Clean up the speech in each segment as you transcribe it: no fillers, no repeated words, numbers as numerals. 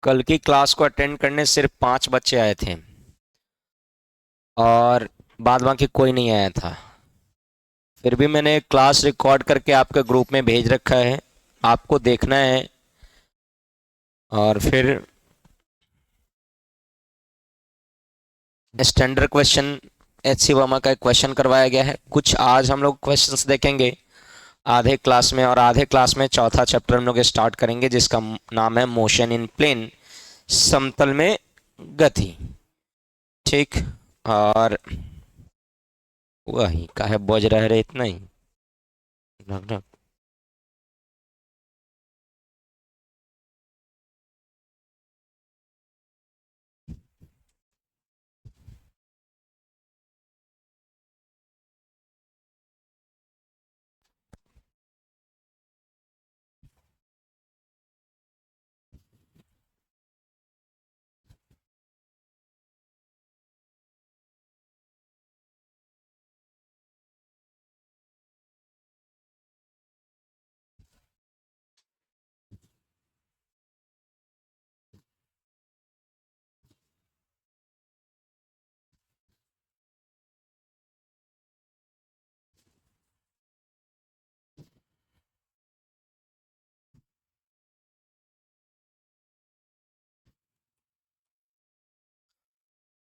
कल की क्लास को अटेंड करने सिर्फ 5 बच्चे आए थे और बाद बाकी कोई नहीं आया था। फिर भी मैंने क्लास रिकॉर्ड करके आपके ग्रुप में भेज रखा है, आपको देखना है। और फिर स्टैंडर्ड क्वेश्चन HC वर्मा का एक क्वेश्चन करवाया गया है। कुछ आज हम लोग क्वेश्चंस देखेंगे आधे क्लास में, और आधे क्लास में चौथा चैप्टर हम लोग स्टार्ट करेंगे जिसका नाम है मोशन इन प्लेन, समतल में गति। ठीक। और वही काहे बज रहे रे इतना ही ढक।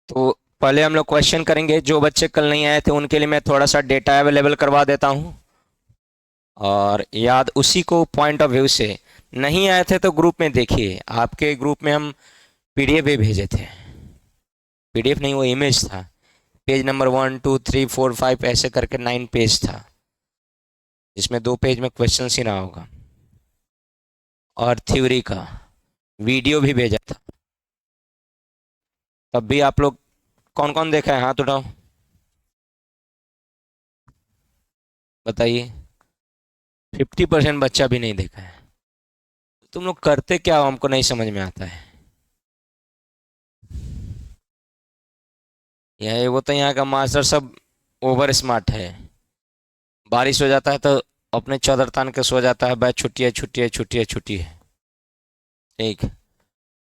तो पहले हम लोग क्वेश्चन करेंगे। जो बच्चे कल नहीं आए थे उनके लिए मैं थोड़ा सा डेटा अवेलेबल करवा देता हूँ, और याद उसी को पॉइंट ऑफ व्यू से। नहीं आए थे तो ग्रुप में देखिए, आपके ग्रुप में हम PDF भी भेजे थे। PDF नहीं, वो इमेज था। पेज नंबर 1 2 3 4 5 ऐसे करके 9 पेज था, जिसमें 2 पेज में क्वेश्चन ही ना होगा। और थ्योरी का वीडियो भी भेजा था। तब भी आप लोग कौन कौन देखा है, हाथ उठाओ, बताइए। 50% बच्चा भी नहीं देखा है। तुम लोग करते क्या हो हमको नहीं समझ में आता है। यह वो तो यहाँ का मास्टर सब ओवर स्मार्ट है। बारिश हो जाता है तो अपने चादर तान के सो जाता है, भाई छुट्टी है छुट्टी है छुट्टी है छुट्टी है। ठीक।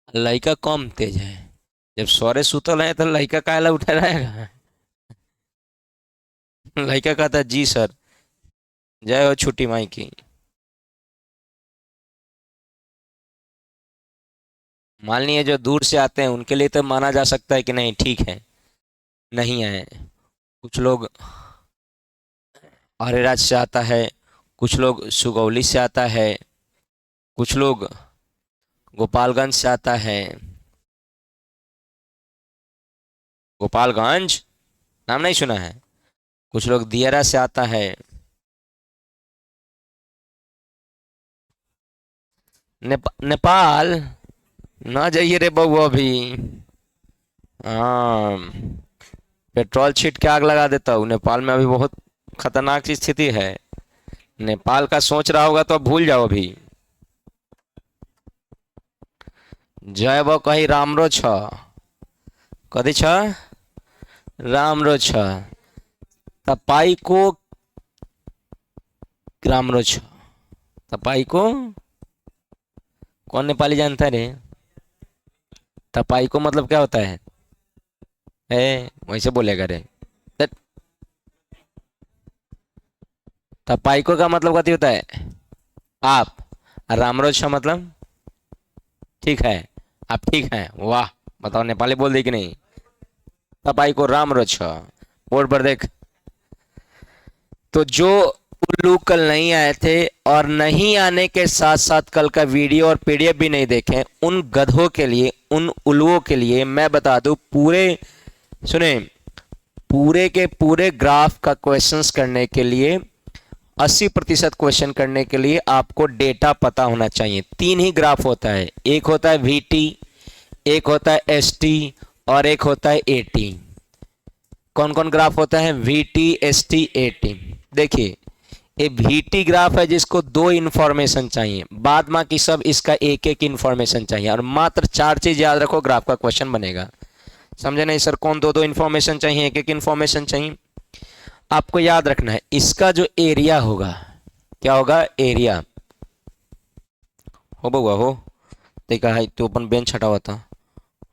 लड़का कम तेज है। जब सोरे सुतल है तो लड़का काहेला उठा रहेगा। लड़का कहता है जी सर, जय हो छुट्टी माई की। मान लीजिए जो दूर से आते हैं उनके लिए तो माना जा सकता है कि नहीं ठीक है, नहीं आए। कुछ लोग अरेराज से आता है, कुछ लोग सुगौली से आता है, कुछ लोग गोपालगंज से आता है। गोपालगंज नाम नहीं सुना है। कुछ लोग दियरा से आता है। नेपाल ना जाइए रे बउआ अभी। हाँ, पेट्रोल छीट के आग लगा देता हूँ। नेपाल में अभी बहुत खतरनाक सी स्थिति है। नेपाल का सोच रहा होगा तो अब भूल जाओ अभी। जय बो कही रामरो छ, कथी छ, रामरो छ, तपाई को रामरो छ। तपाई को कौन नेपाली जानता है रे। तपाई को मतलब क्या होता है वैसे बोलेगा रे। त- तपाई को का मतलब कथी होता है आप। और रामरो छ मतलब ठीक है, आप ठीक हैं। वाह, बताओ नेपाली बोल दी कि नहीं। तपाई को रामरो छ, बोर्ड पर देख। तो जो उल्लू कल नहीं आए थे और नहीं आने के साथ साथ कल का वीडियो और PDF भी नहीं देखे, उन गधों के लिए, उन उल्लुओं के लिए मैं बता दूं, पूरे सुने, पूरे के पूरे ग्राफ का क्वेश्चंस करने के लिए, 80% क्वेश्चन करने के लिए आपको डेटा पता होना चाहिए। 3 ही ग्राफ होता है, एक होता है VT, एक होता है ST, और एक होता है AT। कौन कौन ग्राफ होता है VT ST AT। देखिए, ये VT ग्राफ है जिसको 2 इंफॉर्मेशन चाहिए, बाद बाकी सब इसका एक एक इंफॉर्मेशन चाहिए, और मात्र 4 चीज याद रखो ग्राफ का क्वेश्चन बनेगा। समझे नहीं सर, कौन 2 इंफॉर्मेशन चाहिए, एक एक इंफॉर्मेशन चाहिए। आपको याद रखना है इसका जो एरिया होगा, क्या होगा, एरिया हो बउआ हो, देखा है तो अपन बेंच हटा हुआ था,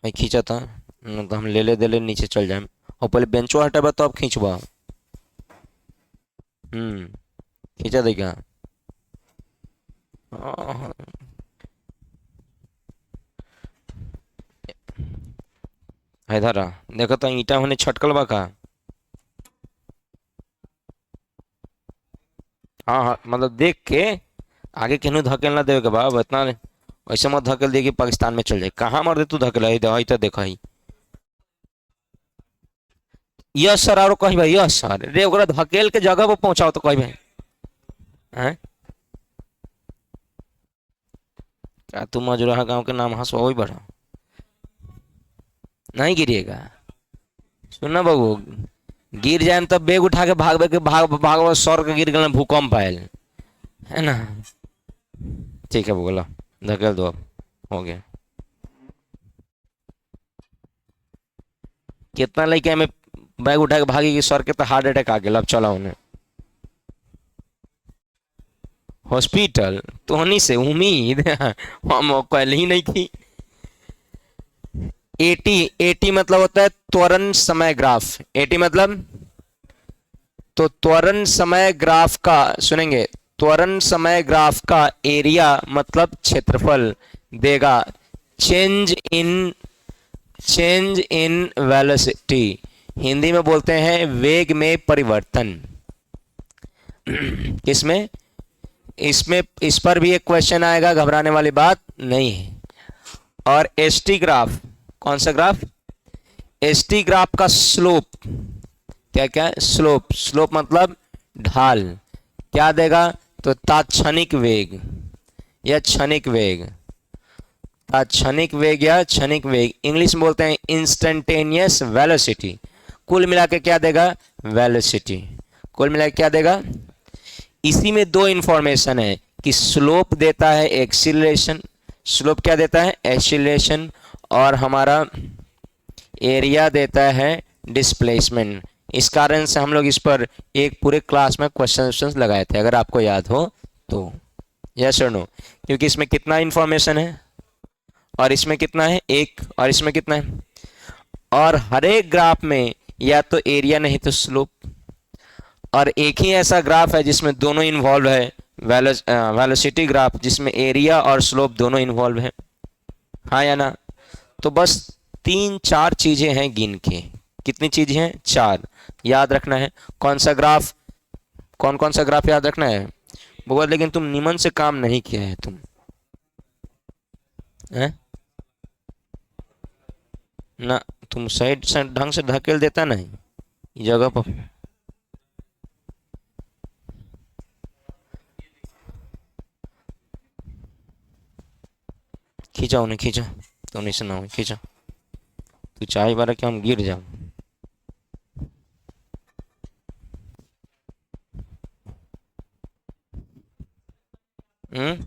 मैं खींचा था न तो हम ले ले दे ले नीचे चल जाए। और पहले बेंचो हटाबा तो अब खींचबा। हम्म। खींचा देखा। हाँ, इधर आ। देखो तो ईटा होने छटकल बा का। हाँ हाँ, मतलब देख के आगे केनू धकेल ना देवे के बा, अब इतना ऐसे मत धकेल दे कि पाकिस्तान में चल जाए। कहाँ मार दे तू धकेला, है तो देखा ही। यस सर, और कही भाई यस सर रे, ओकरा धकेल के जगह पर पहुंचाओ तो कही भाई। हैं? क्या तू मजुराहा गांव के नाम हंसवा वही बढ़ा। नहीं गिरिएगा। सुनना बाबू, गिर जाए तब बैग उठा के भाग सर के गिर गए भूकंप आयल, है ना। ठीक है बोला, धकेल दो अब, हो गया। कितना लड़के में बैग उठा के भागी कि सर के तो हार्ट अटैक आ गया, अब चला उन्हें हॉस्पिटल। तो हनी से उम्मीद हम पहले ही नहीं थी। एटी, एटी मतलब होता है त्वरण समय ग्राफ। एटी मतलब, तो त्वरण समय ग्राफ का सुनेंगे, त्वरण समय ग्राफ का एरिया मतलब क्षेत्रफल देगा चेंज इन वेलोसिटी। हिंदी में बोलते हैं वेग में परिवर्तन। किसमें? इसमें इस पर भी एक क्वेश्चन आएगा, घबराने वाली बात नहीं है। और एसटी ग्राफ, कौन सा ग्राफ? एसटी ग्राफ का स्लोप, क्या क्या है? स्लोप, स्लोप मतलब ढाल, क्या देगा? तो तात्क्षणिक वेग या क्षणिक वेग, तात्क्षणिक वेग या क्षणिक वेग, इंग्लिश में बोलते हैं इंस्टेंटेनियस वेलोसिटी। कुल मिला के क्या देगा? वेलोसिटी। कुल मिला के क्या देगा? इसी में दो इंफॉर्मेशन है कि स्लोप देता है एक्सीलरेशन, स्लोप क्या देता है? एक्सीलरेशन। और हमारा एरिया देता है डिस्प्लेसमेंट। इस कारण से हम लोग इस पर एक पूरे क्लास में क्वेश्चन लगाए थे, अगर आपको याद हो तो। यस और नो? क्योंकि इसमें कितना इंफॉर्मेशन है और इसमें कितना है? एक। और इसमें कितना है? और हर एक ग्राफ में या तो एरिया नहीं तो स्लोप, और एक ही ऐसा ग्राफ है जिसमें दोनों इन्वॉल्व है, वेलोसिटी ग्राफ, जिसमें एरिया और स्लोप दोनों इन्वॉल्व है। हाँ या ना? तो बस तीन चार चीजें हैं गिन के। कितनी चीजें हैं? चार। याद रखना है कौन सा ग्राफ, कौन कौन सा ग्राफ याद रखना है। बहुत, लेकिन तुम निमन से काम नहीं किया है तुम, हैं? ना, तुम सही से ढंग से धकेल देता नहीं जगह पर। खींचा उन्हें, खींचा तो नहीं सुना हो, खींचा। तू चाहे बारा कि हम गिर जाओ। हम्म।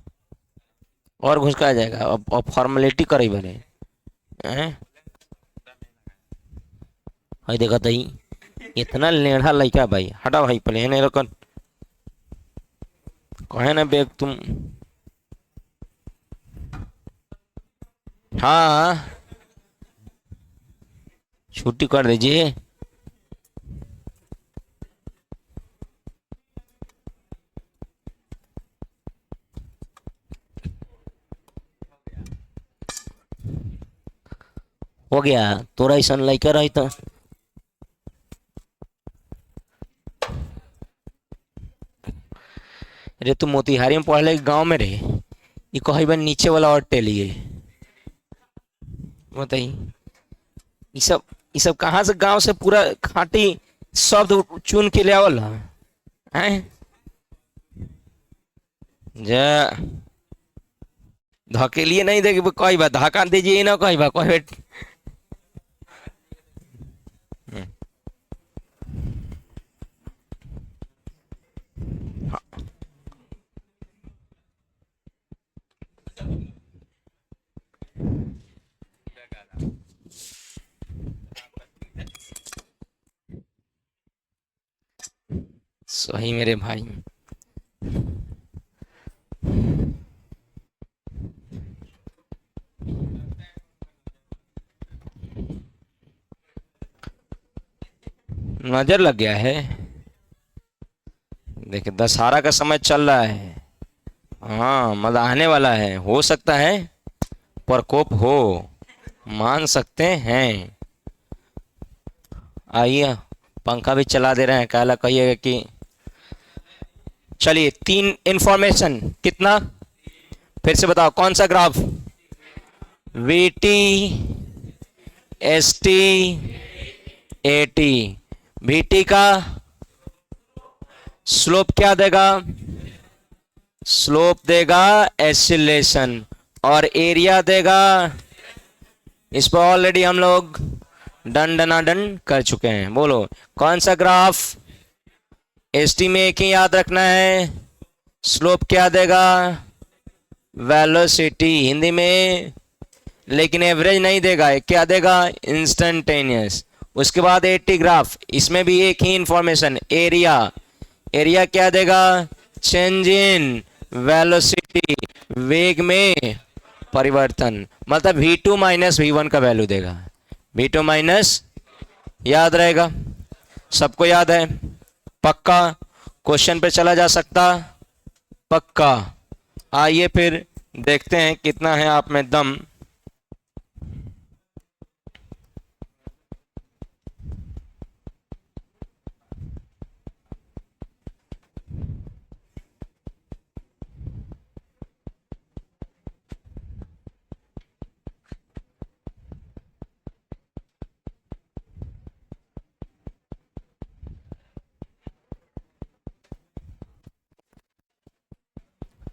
और घुसका जाएगा, अब फॉर्मेलिटी करे बने हैं। भाई देखा तही, इतना लेढ़ा लड़का भाई, हटा भाई पहले नहीं रखन। कहे ना बेग तुम। हाँ, छुट्टी कर दीजिए। हो गया, तोरा ऐसा लड़का रही तो। अरे तू मोतिहारी में पढ़ले गांव में रहे, ये कही बा नीचे वाला और टेलिए। बताइए, ये सब, ये सब कहाँ से गांव से पूरा खाटी शब्द चुन के ले आवल है? जा, धकेलिए नहीं देखे कही बा, धक्का दीजिए ना कही बा, कही सही मेरे भाई। नजर लग गया है। देखिए दशहरा का समय चल रहा है। हाँ मतलब आने वाला है, हो सकता है प्रकोप हो, मान सकते हैं। आइए, पंखा भी चला दे रहे हैं, काला कहिएगा कि। चलिए, तीन इंफॉर्मेशन कितना, फिर से बताओ कौन सा graph. VT, ST, eighty. VT का स्लोप क्या देगा? स्लोप देगा एसिलेशन, और एरिया देगा, इस पर ऑलरेडी हम लोग डन डनाडन कर चुके हैं। बोलो कौन सा ग्राफ। एसटी में एक ही याद रखना है, स्लोप क्या देगा? वेलोसिटी हिंदी में, लेकिन एवरेज नहीं देगा, क्या देगा? इंस्टेंटेनियस। उसके बाद एटी ग्राफ, इसमें भी एक ही इंफॉर्मेशन, एरिया। एरिया क्या देगा? चेंज इन वेलोसिटी, वेग में परिवर्तन, मतलब v2 माइनस v1 का वैल्यू देगा। v2 माइनस, याद रहेगा, सबको याद है? पक्का? क्वेश्चन पे चला जा सकता? पक्का। आइए फिर देखते हैं कितना है आप में दम।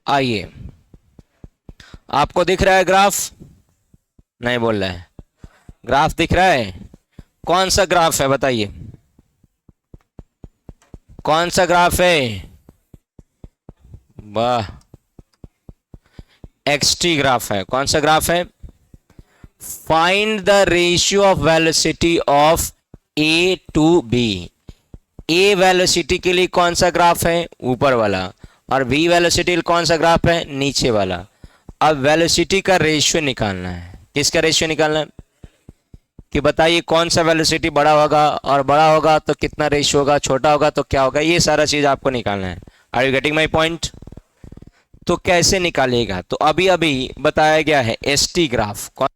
आइए, आपको दिख रहा है ग्राफ? नहीं बोल रहा है। ग्राफ दिख रहा है? कौन सा ग्राफ है बताइए, कौन सा ग्राफ है? वाह, एक्सटी ग्राफ है। कौन सा ग्राफ है? Find the ratio of velocity of A to B. A velocity के लिए कौन सा ग्राफ है? ऊपर वाला। और बी वेलोसिटी कौन सा ग्राफ है? नीचे वाला। अब वेलोसिटी का रेशियो निकालना है। किसका रेशियो निकालना है? कि बताइए कौन सा वेलोसिटी बड़ा होगा, और बड़ा होगा तो कितना रेशियो होगा, छोटा होगा तो क्या होगा, ये सारा चीज आपको निकालना है। Are you getting my point? तो कैसे निकालेगा? तो अभी अभी बताया गया है एसटी ग्राफ।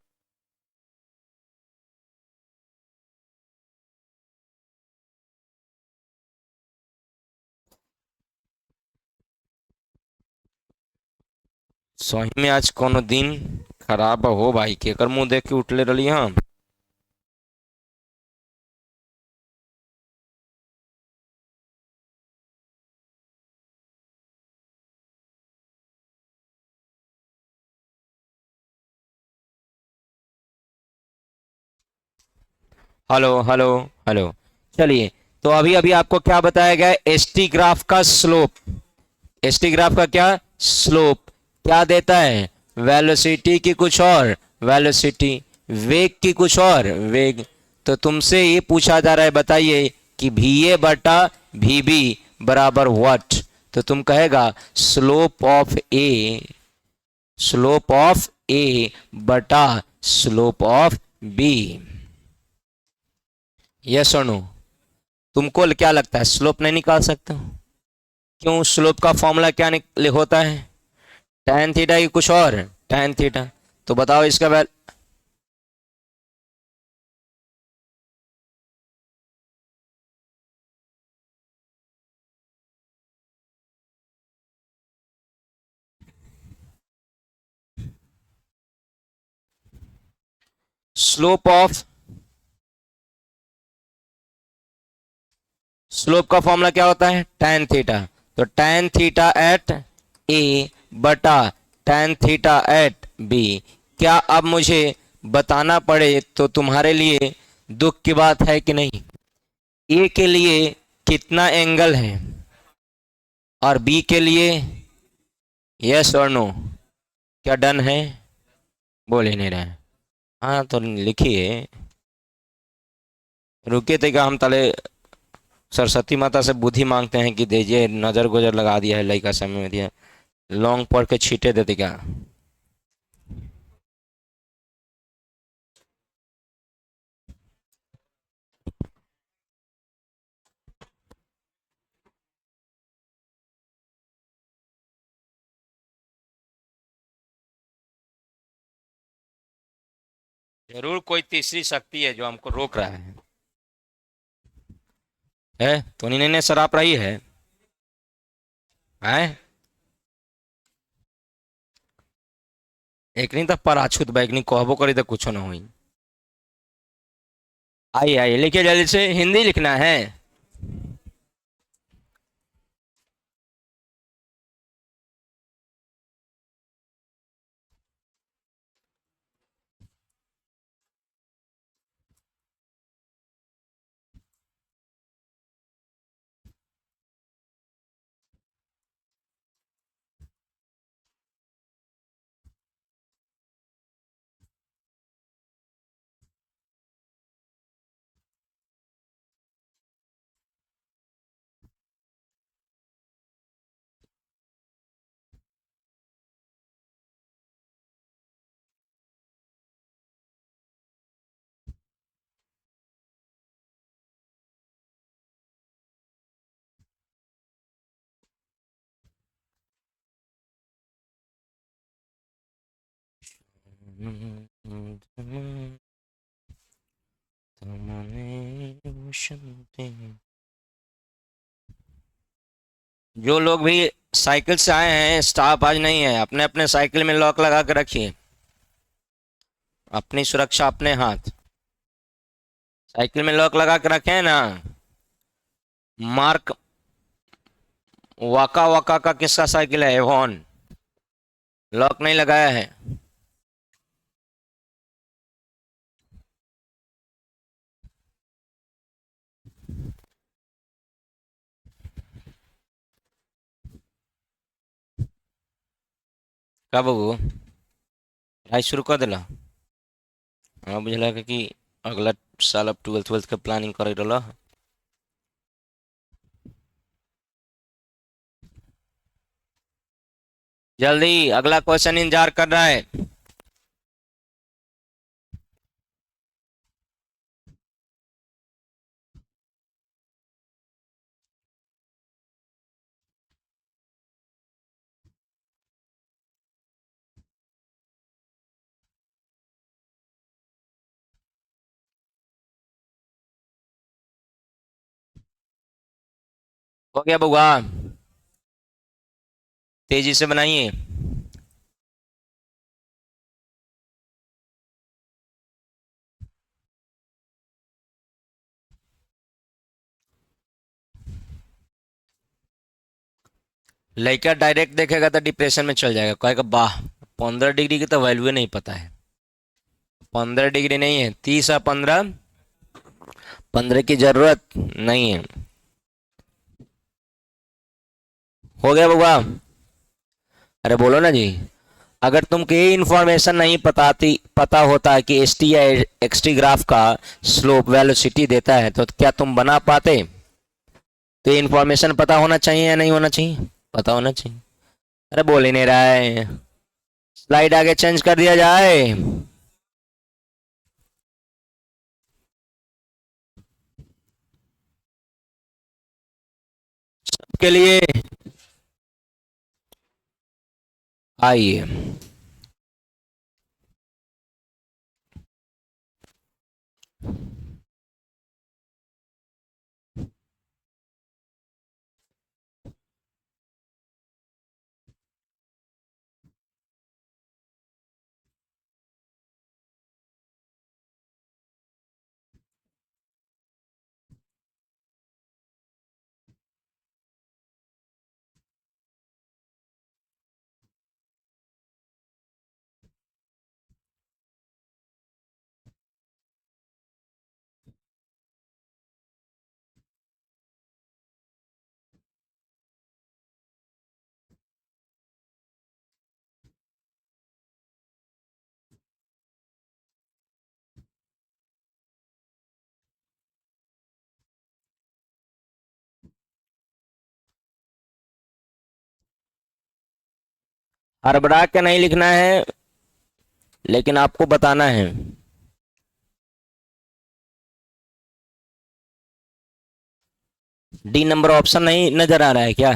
सही में आज कोनो दिन खराब हो भाई, केकर मुंह देख के उठले रही हम। Hello hello hello. चलिए, तो अभी अभी आपको क्या बताया गया है? एसटी ग्राफ का स्लोप। एसटी ग्राफ का क्या स्लोप? क्या देता है? वेलोसिटी की कुछ और वेलोसिटी, वेग की कुछ और वेग। तो तुमसे ये पूछा जा रहा है, बताइए कि भी ए बटा भी बी बराबर व्हाट? तो तुम कहेगा slope of A, slope of A बटा स्लोप ऑफ बी। यस और नो? तुमको क्या लगता है स्लोप नहीं निकाल सकते हो? क्यों? स्लोप का फॉर्मूला क्या होता है? tan थीटा की कुछ और tan थीटा। तो बताओ इसका वैल। स्लोप ऑफ, स्लोप का फॉर्मूला क्या होता है? tan theta. तो tan थीटा एट ए बटा tan थीटा एट बी। क्या अब मुझे बताना पड़े तो तुम्हारे लिए दुख की बात है कि नहीं? ए के लिए कितना एंगल है, और बी के लिए? यस और नो? क्या डन है? बोल ही नहीं रहे। हाँ तो लिखिए। रुकिए तक, हम तले सरस्वती माता से बुद्धि मांगते हैं कि दीजिए, नजर गुजर लगा दिया है लड़का समय में दिया, लॉन्ग पढ़ के छीटे देते क्या? जरूर कोई तीसरी शक्ति है जो हमको रोक रहा है तो नहीं ने शराब रही है एक नहीं तो पराछूत बैग नहीं कहबो करी तो कुछ ना हुई। आइए आइए लिखिए जल्दी से, हिंदी लिखना है। जो लोग भी साइकिल से आए हैं, स्टाफ आज नहीं है, अपने अपने साइकिल में लॉक लगा के रखिए। अपनी सुरक्षा अपने हाथ। साइकिल में लॉक लगा के रखे हैं ना। मार्क वाका वाका का किसका साइकिल है? एवॉन। लॉक नहीं लगाया है। कब वो पढ़ाई शुरू कर दिला? हाँ मुझे लगा कि अगला साल अब ट्वेल्थ ट्वेल्थ के प्लानिंग कर रहा। जल्दी अगला क्वेश्चन इंतजार कर रहा है। हो गया बुआ? तेजी से बनाइए। लड़का डायरेक्ट देखेगा तो डिप्रेशन में चल जाएगा, कहेगा वाह 15 डिग्री की तो वैल्यू नहीं पता है। 15 डिग्री नहीं है, 30 और 15। 15 की जरूरत नहीं है। हो गया बुआ? अरे बोलो ना जी। अगर तुमको ये इंफॉर्मेशन नहीं पता होता कि एस टी या एक्स टी ग्राफ का स्लोप वेलोसिटी देता है तो क्या तुम बना पाते? तो ये इंफॉर्मेशन पता होना चाहिए या नहीं होना चाहिए? पता होना चाहिए। अरे बोल ही नहीं रहा है। स्लाइड आगे चेंज कर दिया जाए के लिए। आइए। हड़बड़ा के नहीं लिखना है, लेकिन आपको बताना है। डी नंबर ऑप्शन नहीं नजर आ रहा है क्या?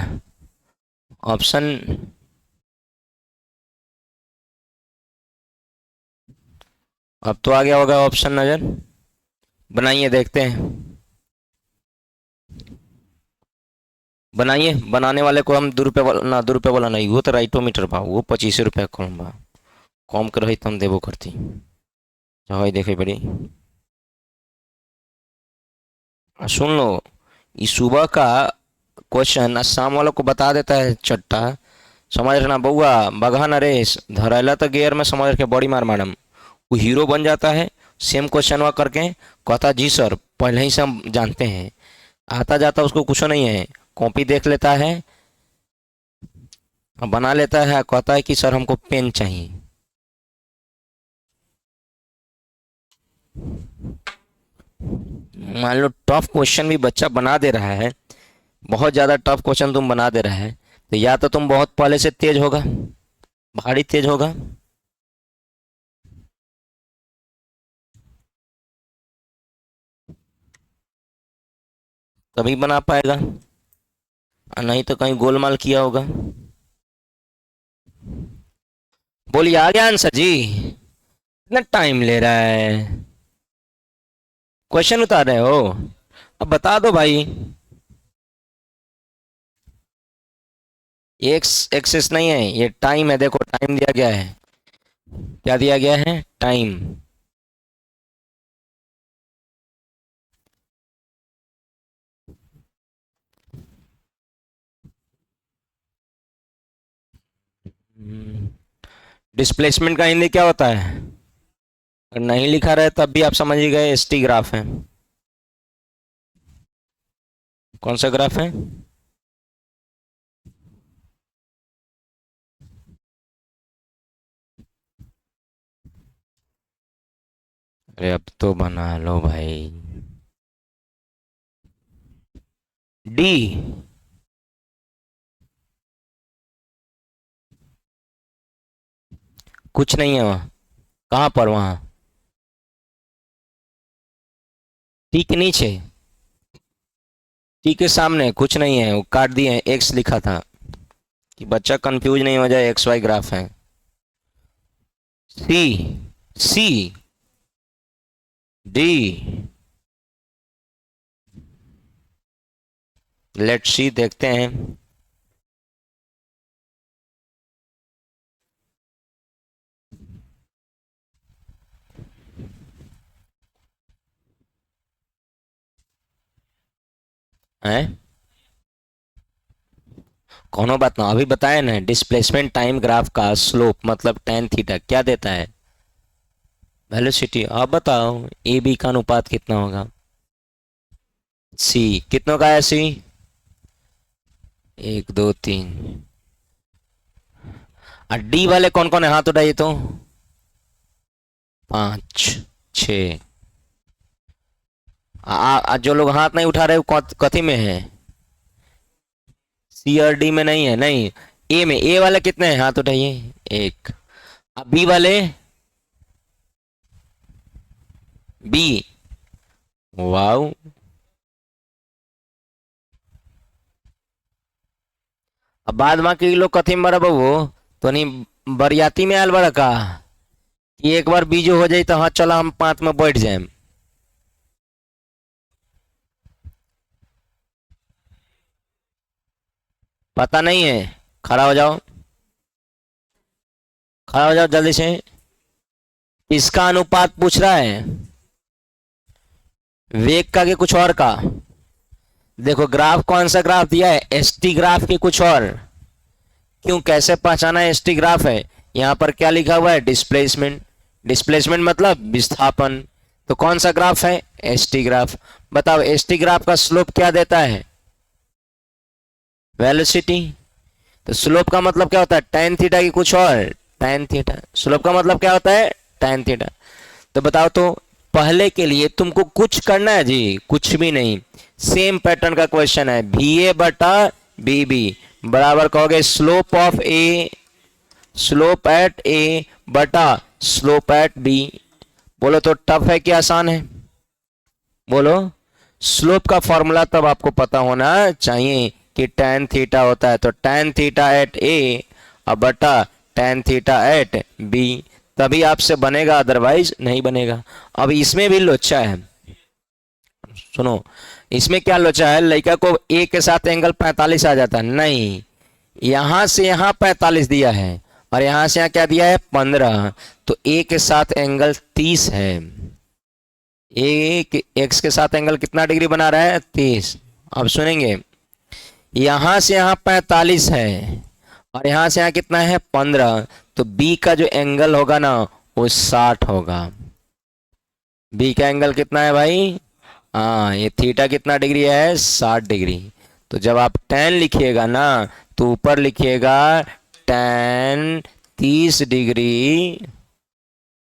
ऑप्शन अब तो आ गया होगा ऑप्शन नजर। बनाइए, देखते हैं। बनाइए, बनाने वाले को हम 2 रुपये वाला ना, 2 रुपये वाला नहीं, वो तो राइटोमीटर बा, वो 25 रुपया कम बा। कम कर रही तम देबो करती। जाओ देखे बड़ी। सुन लो, ये सुबह का क्वेश्चन शाम वालों को बता देता है चट्टा। समझ रहे ना बउआ, बघा नरेश धरेला तो गेयर में, समझ के बड़ी मार मैडम। वो हीरो बन जाता है सेम क्वेश्चन वा करके, कहता जी सर पहले ही से हम जानते हैं। आता जाता उसको कुछ नहीं है, कॉपी देख लेता है, बना लेता है, कहता है कि सर हमको पेन चाहिए। मान लो टफ क्वेश्चन भी बच्चा बना दे रहा है, बहुत ज़्यादा टफ क्वेश्चन तुम बना दे रहा है, तो या तो तुम बहुत पहले से तेज होगा, भारी तेज होगा, तभी बना पाएगा, और नहीं तो कहीं गोलमाल किया होगा। बोलिए, आ गया आंसर जी? इतना टाइम ले रहा है, क्वेश्चन उतार रहे हो? अब बता दो भाई। एक्स एक्सेस नहीं है, ये टाइम है, देखो टाइम दिया गया है। क्या दिया गया है? टाइम। डिस्प्लेसमेंट का हिंदी क्या होता है? अगर नहीं लिखा रहे तब भी आप समझ ही गए, एसटी ग्राफ है। कौन सा ग्राफ है? अरे अब तो बना लो भाई। डी। कुछ नहीं है वहाँ। कहाँ पर? वहाँ टी के नीचे, टी के सामने कुछ नहीं है, वो काट दिए हैं, एक्स लिखा था, कि बच्चा कंफ्यूज नहीं हो जाए, एक्स वाई ग्राफ है। सी, सी, डी, लेट सी, देखते हैं। हैं? कोनो बात ना, अभी बताया ना, डिस्प्लेसमेंट टाइम ग्राफ का स्लोप मतलब टेन थीटा क्या देता है? वेलोसिटी। अब बताओ ए बी का अनुपात कितना होगा? सी कितनों का है? सी 1 2 3। और डी वाले कौन कौन है? हाथ उठाइए तो। 5 6। जो लोग हाथ नहीं उठा रहे वो कथी में है? सी और डी में नहीं है, नहीं। ए में। ए वाले कितने हैं? हाथ उठाइए। एक। अब बी वाले? बी। वाओ। अब बाद बाकी लोग कथी में बड़ा बबू? तो नहीं बरियाती में आयल बड़ा का, कि एक बार बीजो हो जाए तो हाँ चला हम 5 में बैठ जाए। पता नहीं है? खड़ा हो जाओ, खड़ा हो जाओ जल्दी से। इसका अनुपात पूछ रहा है, वेग का के कुछ और का? देखो ग्राफ कौन सा ग्राफ दिया है? एसटी ग्राफ के कुछ और। क्यों, कैसे पहचाना एसटी ग्राफ है? यहां पर क्या लिखा हुआ है? डिस्प्लेसमेंट। डिस्प्लेसमेंट मतलब विस्थापन। तो कौन सा ग्राफ है? ST graph. बताओ एसटी ग्राफ का स्लोप क्या देता है? वेलोसिटी। तो स्लोप का मतलब क्या होता है? tan थीटा की कुछ और। tan theta. स्लोप का मतलब क्या होता है? tan theta. तो बताओ तो, पहले के लिए तुमको कुछ करना है जी? कुछ भी नहीं, सेम पैटर्न का क्वेश्चन है। बी ए बटा बी बी बराबर कहोगे slope of A, slope at A बटा स्लोप एट बी। बोलो तो टफ है कि आसान है? बोलो। स्लोप का फॉर्मूला तब आपको पता होना चाहिए कि tan थीटा होता है, तो tan थीटा एट ए और बटा tan थीटा एट बी, तभी आपसे बनेगा, अदरवाइज नहीं बनेगा। अब इसमें भी लोचा है, सुनो। इसमें क्या लोचा है, लड़का को ए के साथ एंगल 45 आ जाता है, नहीं। यहां से यहां 45 दिया है, और यहां से यहां क्या दिया है, 15। तो ए के साथ एंगल 30 है। एक एक्स के साथ एंगल कितना डिग्री बना रहा है, 30। अब सुनेंगे, यहां से यहां 45 है, और यहां से यहां कितना है, 15। तो बी का जो एंगल होगा ना, वो 60 होगा। बी का एंगल कितना है भाई, हाँ, ये थीटा कितना डिग्री है, 60 डिग्री। तो जब आप टेन लिखिएगा ना, तो ऊपर लिखिएगा टेन 30 डिग्री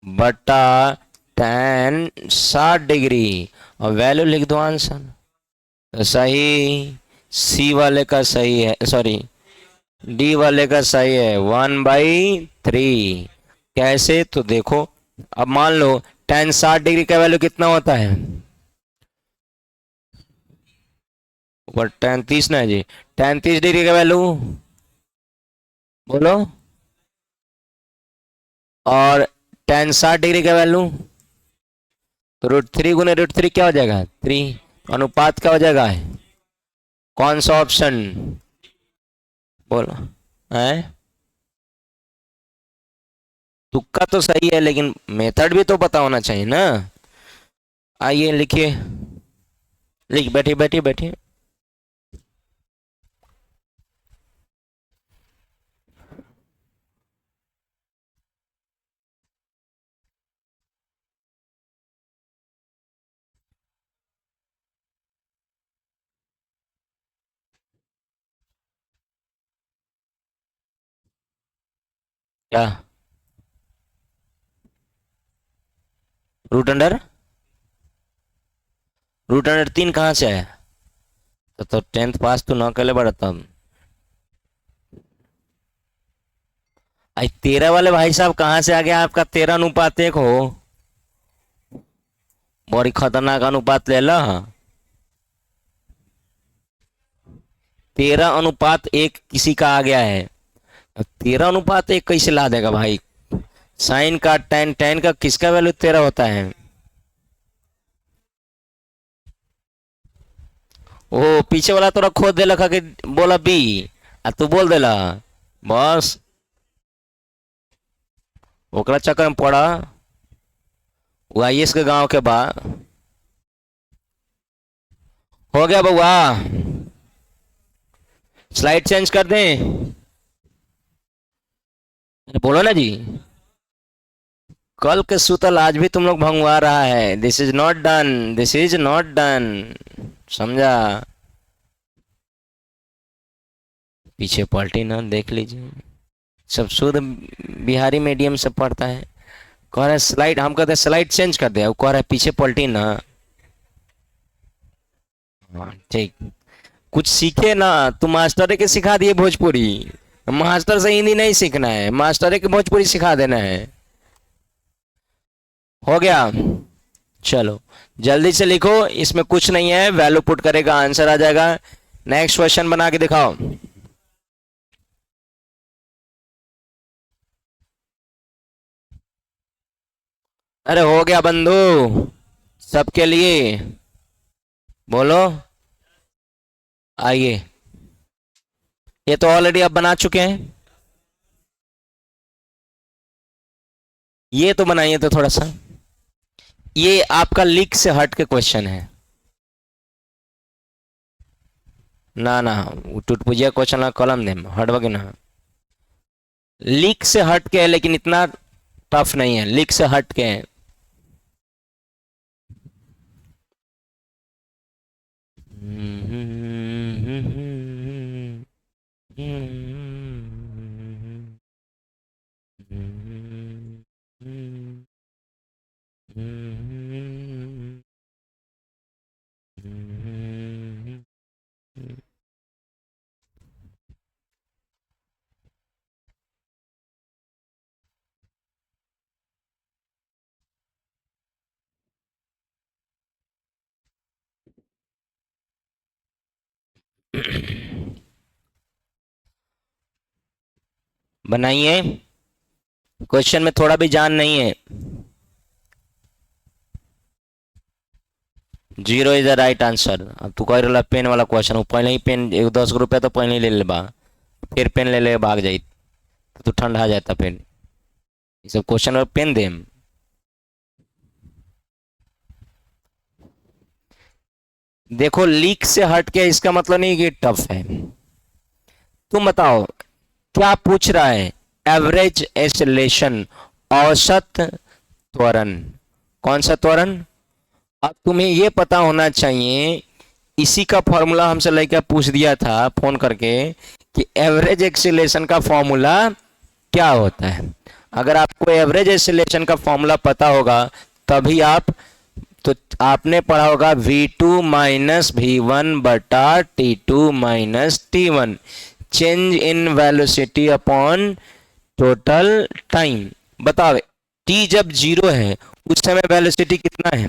बटा टेन 60 डिग्री, और वैल्यू लिख दो आंसर। तो सही, सी वाले का सही है, सॉरी, डी वाले का सही है, 1/3। कैसे, तो देखो, अब मान लो टेन 60 डिग्री का वैल्यू कितना होता है, ऊपर टेन 30 ना जी, टेन 30 डिग्री का वैल्यू बोलो, और टेन 60 डिग्री का वैल्यू, तो √3 गुने √3 क्या हो जाएगा, 3। अनुपात क्या हो जाएगा, कौन सा ऑप्शन, बोलो, है। तुक्का तो सही है, लेकिन मेथड भी तो पता होना चाहिए ना। आइए लिखिए, लिख, बैठिए बैठिए बैठिए। क्या, √3 कहाँ से आया, तो 10th पास तो न कर बड़ा तब। आई 13 वाले भाई साहब कहाँ से आ गया आपका, 13 अनुपात 1 हो, बड़ी खतरनाक अनुपात ले ला। 13 अनुपात 1 किसी का आ गया है, 13 अनुपात 1 कैसे ला देगा भाई, साइन का टेन, टेन का किसका वैल्यू 13 होता है। ओ पीछे वाला तोरा खोद दे लखा के, बोला बी, आ तू बोल देला, बस ओकरा चक्कर में पड़ा। वो आईएएस के गांव के बा, हो गया बउआ, स्लाइड चेंज कर दें, बोलो ना जी। कल के सूतल आज भी तुम लोग भंगवा रहा है, this is not done, this is not done, समझा। पीछे पलटी ना देख लीजिए, सब शुद्ध बिहारी मीडियम से पढ़ता है। कह रहा है स्लाइड, हम कहते हैं स्लाइड चेंज कर दे, वो कह रहा है पीछे पलटी ना। हाँ ठीक, कुछ सीखे ना, तू मास्टर के सिखा दिए भोजपुरी, मास्टर से हिंदी नहीं सीखना है, मास्टर के भोजपुरी सिखा देना है। हो गया, चलो जल्दी से लिखो, इसमें कुछ नहीं है, वैल्यू पुट करेगा आंसर आ जाएगा। नेक्स्ट क्वेश्चन बना के दिखाओ। अरे हो गया बंधु, सबके लिए, बोलो, आइए। ये तो ऑलरेडी आप बना चुके हैं, ये तो बनाइए तो थोड़ा सा, ये आपका लीक से हट के क्वेश्चन है, ना ना, टुटपुजिया क्वेश्चन कलम दे हटवा के ना, लीक से हट के है, लेकिन इतना टफ नहीं है, लीक से हट के है। बनाइए, क्वेश्चन में थोड़ा भी जान नहीं है। Zero is the right answer. अब तू कह रहा पेन वाला क्वेश्चन, वो पहले ही पेन एक 10 रुपया तो पहले ही ले ले बा, फिर पेन ले ले भाग जाई तो तू ठंडा जाता पेन। ये सब क्वेश्चन और पेन दे। देखो लीक से हट के इसका मतलब नहीं कि टफ है। तुम बताओ क्या पूछ रहा है? एवरेज एक्सेलरेशन, औसत त्वरण। कौन सा त्वरण? अब तुम्हें ये पता होना चाहिए, इसी का फॉर्मूला हमसे लेकर पूछ दिया था फोन करके कि एवरेज एक्सेलरेशन का फॉर्मूला क्या होता है। अगर आपको एवरेज एक्सेलरेशन का फॉर्मूला पता होगा तभी आप, तो आपने पढ़ा होगा v2 - v1 बटा t2 - t1, change in velocity upon total time. बताओ t जब जीरो है उस समय वेलोसिटी कितना है,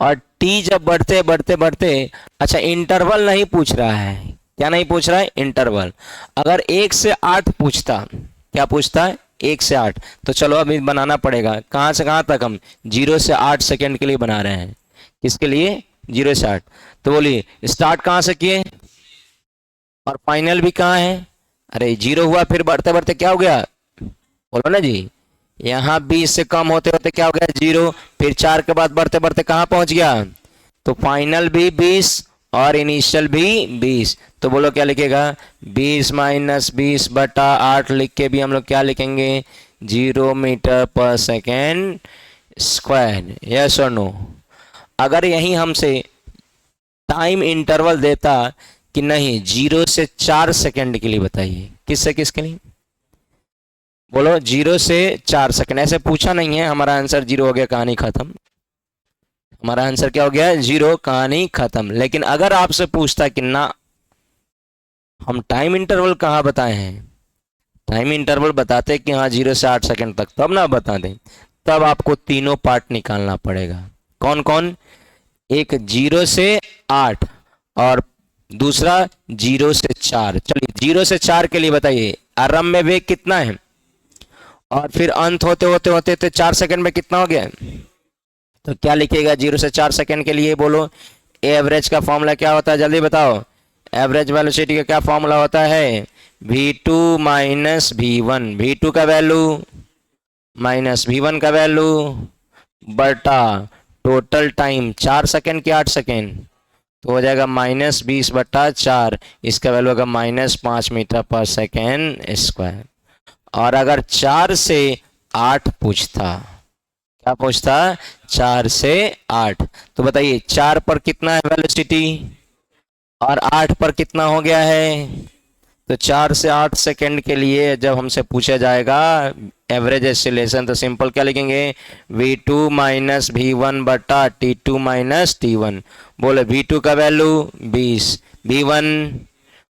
और t जब बढ़ते बढ़ते बढ़ते, अच्छा इंटरवल नहीं पूछ रहा है, क्या नहीं पूछ रहा है? इंटरवल। अगर 1 से 8 पूछता, क्या पूछता है? 1 से 8, तो चलो अभी बनाना पड़ेगा। कहाँ से कहाँ तक? हम 0 से 8 सेकेंड के लिए बना रहे हैं। किसके लिए? 0 से 8। तो बोलिए स्टार्ट कहाँ से किए और फाइनल भी कहाँ है? अरे जीरो हुआ, फिर बढ़ते बढ़ते क्या हो गया? बोलो ना जी। यहाँ 20 से कम होते होते क्या हो गया? जीरो। फिर 4 के बाद बढ़ते बढ़ते कहाँ पहुंच गया? तो फाइनल भी 20 और इनिशियल भी 20। तो बोलो क्या लिखेगा? 20 - 20 बटा 8 लिख के भी हम लोग क्या लिखेंगे? 0 मीटर पर सेकेंड स्क्वायर। यस और नो? अगर यही हमसे टाइम इंटरवल देता कि नहीं 0 से 4 सेकेंड के लिए, बताइए किससे किसके लिए? बोलो 0 से 4 सेकेंड, ऐसे पूछा नहीं है। हमारा आंसर जीरो हो गया, कहानी खत्म। हमारा आंसर क्या हो गया? जीरो, कहानी खत्म। लेकिन अगर आपसे पूछता कि ना हम टाइम इंटरवल कहाँ बताए हैं, टाइम इंटरवल बताते कि हाँ 0 से 8 सेकेंड तक, तब ना बता दें, तब आपको तीनों पार्ट निकालना पड़ेगा। कौन कौन? एक 0 से 8 और दूसरा 0 से 4। चलिए 0 से 4 के लिए बताइए आरंभ में वेग कितना है, और फिर अंत होते होते होते तो 4 सेकंड में कितना हो गया? तो क्या लिखिएगा 0 से 4 सेकंड के लिए? बोलो एवरेज का फॉर्मूला क्या होता है, जल्दी बताओ। एवरेज वेलोसिटी का क्या फॉर्मूला होता है? v2 - v1, v2 का वैल्यू माइनस v1 का वैल्यू बटा टोटल टाइम 4 सेकंड के 8 सेकंड, तो हो जाएगा -20/4। इसका वैल्यू होगा -5 मीटर पर सेकेंड स्क्वायर। और अगर 4 से 8 पूछता, क्या पूछता? 4 से 8, तो बताइए 4 पर कितना है वेलोसिटी और 8 पर कितना हो गया है? तो 4 से 8 सेकंड के लिए जब हमसे पूछा जाएगा एवरेज एक्सीलरेशन, तो सिंपल क्या लिखेंगे? v2 - v1 बटा t2 - t1। बोले v2 का वैल्यू 20, v1,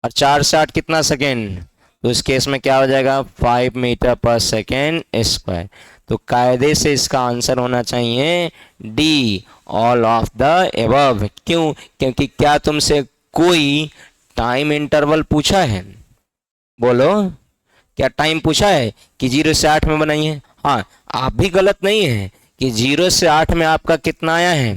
और 4 से 8 कितना सेकेंड, तो इस केस में क्या हो जाएगा? 5 मीटर पर सेकेंड स्क्वायर। तो कायदे से इसका आंसर होना चाहिए D, all of the above. क्यों? क्योंकि क्या तुमसे कोई टाइम इंटरवल पूछा है? बोलो क्या टाइम पूछा है कि 0 से 8 में बनाइए? हाँ, आप भी गलत नहीं है कि 0 से 8 में आपका कितना आया है।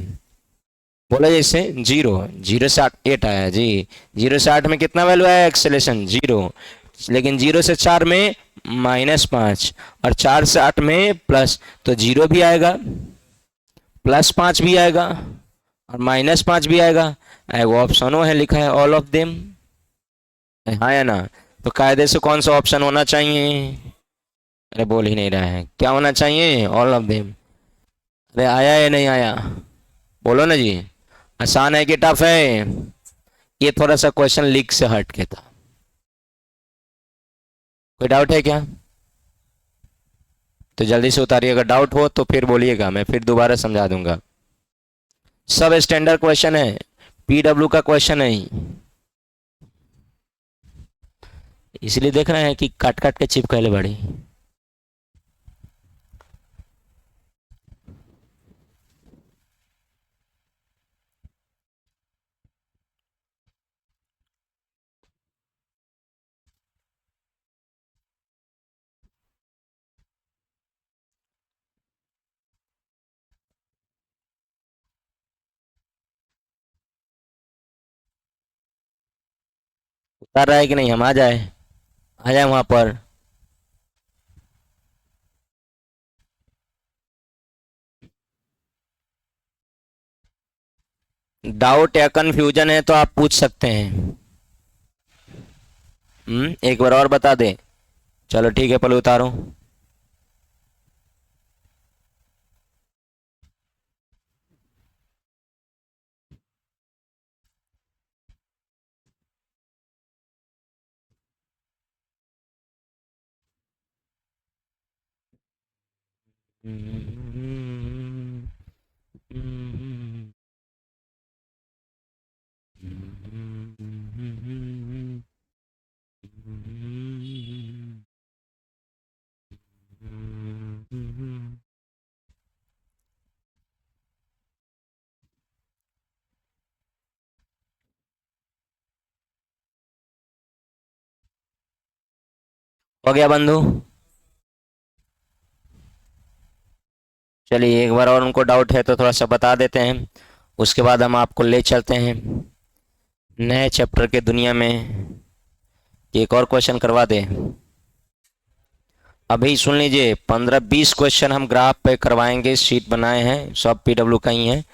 बोला जैसे जीरो, 0 से 8 आया जी। 0 से 8 में कितना वैल्यू आया? Acceleration zero. लेकिन 0 से 4 में -5, और 4 से 8 में प्लस, तो जीरो भी आएगा, +5 भी आएगा, और -5 भी आएगा। वो ऑप्शनों है लिखा है ऑल ऑफ देम, हाँ या ना? तो कायदे से कौन सा ऑप्शन होना चाहिए? अरे बोल ही नहीं रहा है, क्या होना चाहिए? All of them. अरे आया या नहीं आया? बोलो ना जी। आसान है कि टफ है? ये थोड़ा सा क्वेश्चन लीक से हट के था। कोई डाउट है क्या? तो जल्दी से उतारिए, अगर डाउट हो तो फिर बोलिएगा, मैं फिर दोबारा समझा दूंगा। सब स्टैंडर्ड क्वेश्चन है, पीडब्ल्यू का क्वेश्चन है, इसलिए देख रहे हैं कि काट काट के चिपकले बड़ी। उतार रहा है कि नहीं? हम आ जाए वहां पर। डाउट या कंफ्यूजन है तो आप पूछ सकते हैं। एक बार और बता दे। चलो ठीक है, पहले उतारो। हो गया बंधु? चलिए एक बार और उनको डाउट है तो थोड़ा सा बता देते हैं, उसके बाद हम आपको ले चलते हैं नए चैप्टर के दुनिया में। एक और क्वेश्चन करवा दे। अभी सुन लीजिए, 15-20 क्वेश्चन हम ग्राफ पे करवाएंगे। शीट बनाए हैं, सब पीडब्ल्यू का ही है,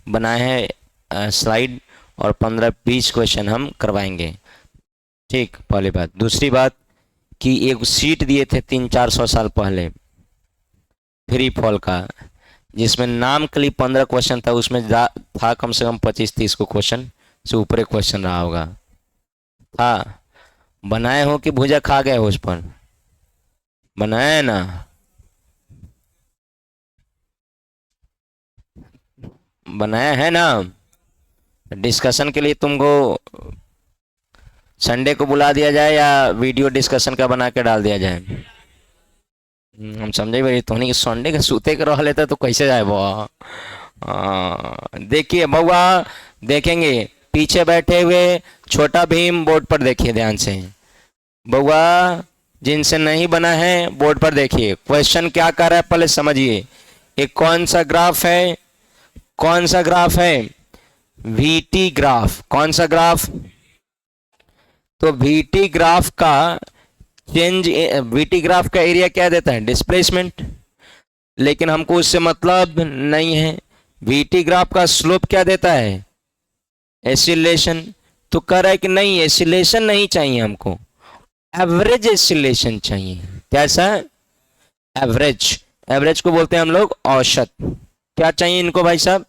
बनाए हैं स्लाइड, और 15-20 क्वेश्चन हम करवाएंगे। ठीक, पहली बात। दूसरी बात कि एक सीट दिए थे 300-400 साल पहले फ्री फॉल का, जिसमें नाम के लिए 15 क्वेश्चन था, उसमें था कम से कम 25-30 को क्वेश्चन से ऊपर एक क्वेश्चन रहा होगा। था? बनाए हो कि भुजा खा गए हो उस पर? बनाए ना? बनाया है ना? डिस्कशन के लिए तुमको संडे को बुला दिया जाए या वीडियो डिस्कशन का बना के डाल दिया जाए? हम समझे भाई, तो नहीं संडे के सूते के रह लेते तो कैसे जाए वो। देखिए बउआ, देखेंगे पीछे बैठे हुए छोटा भीम, बोर्ड पर देखिए ध्यान से। बउआ, जिनसे नहीं बना है बोर्ड पर देखिए, क्वेश्चन क्या कर रहा है पहले समझिए। एक कौन सा ग्राफ है? कौन सा ग्राफ है? VT graph. कौन सा ग्राफ? तो वीटी ग्राफ का चेंज, वीटी ग्राफ का एरिया क्या देता है? डिस्प्लेसमेंट। लेकिन हमको उससे मतलब नहीं है। वीटी ग्राफ का स्लोप क्या देता है? एसिलेशन। तो कह रहा है कि नहीं, एसिलेशन नहीं चाहिए हमको, एवरेज एसिलेशन चाहिए। कैसा? एवरेज। एवरेज को बोलते हैं हम लोग औसत। क्या चाहिए इनको भाई साहब?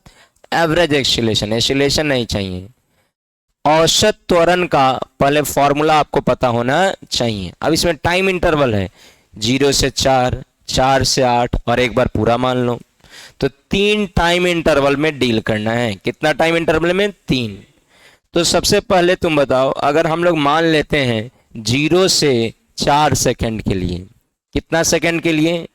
Average acylation. एसिलेशन नहीं चाहिए। औसत त्वरण का पहले फॉर्मूला आपको पता होना चाहिए। अब इसमें टाइम इंटरवल है 0 से 4, 4 से 8, और एक बार पूरा मान लो। तो 3 टाइम इंटरवल में डील करना है। कितना टाइम इंटरवल में? 3। तो सबसे पहले तुम बताओ, अगर हम लोग मान लेते हैं 0 से 4 सेकंड के लिए, कितना सेकंड के लिए?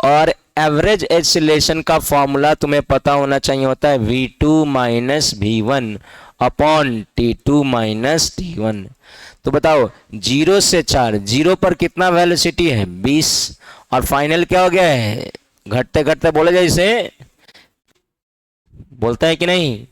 और एवरेज एसिलेशन का फॉर्मूला तुम्हें पता होना चाहिए, होता है V2 minus V1 upon T2 minus T1। तो बताओ 0 से 4, 0 पर कितना वेलोसिटी है? 20, और फाइनल क्या हो गया है? घटते घटते बोले जैसे, बोलता है कि नहीं?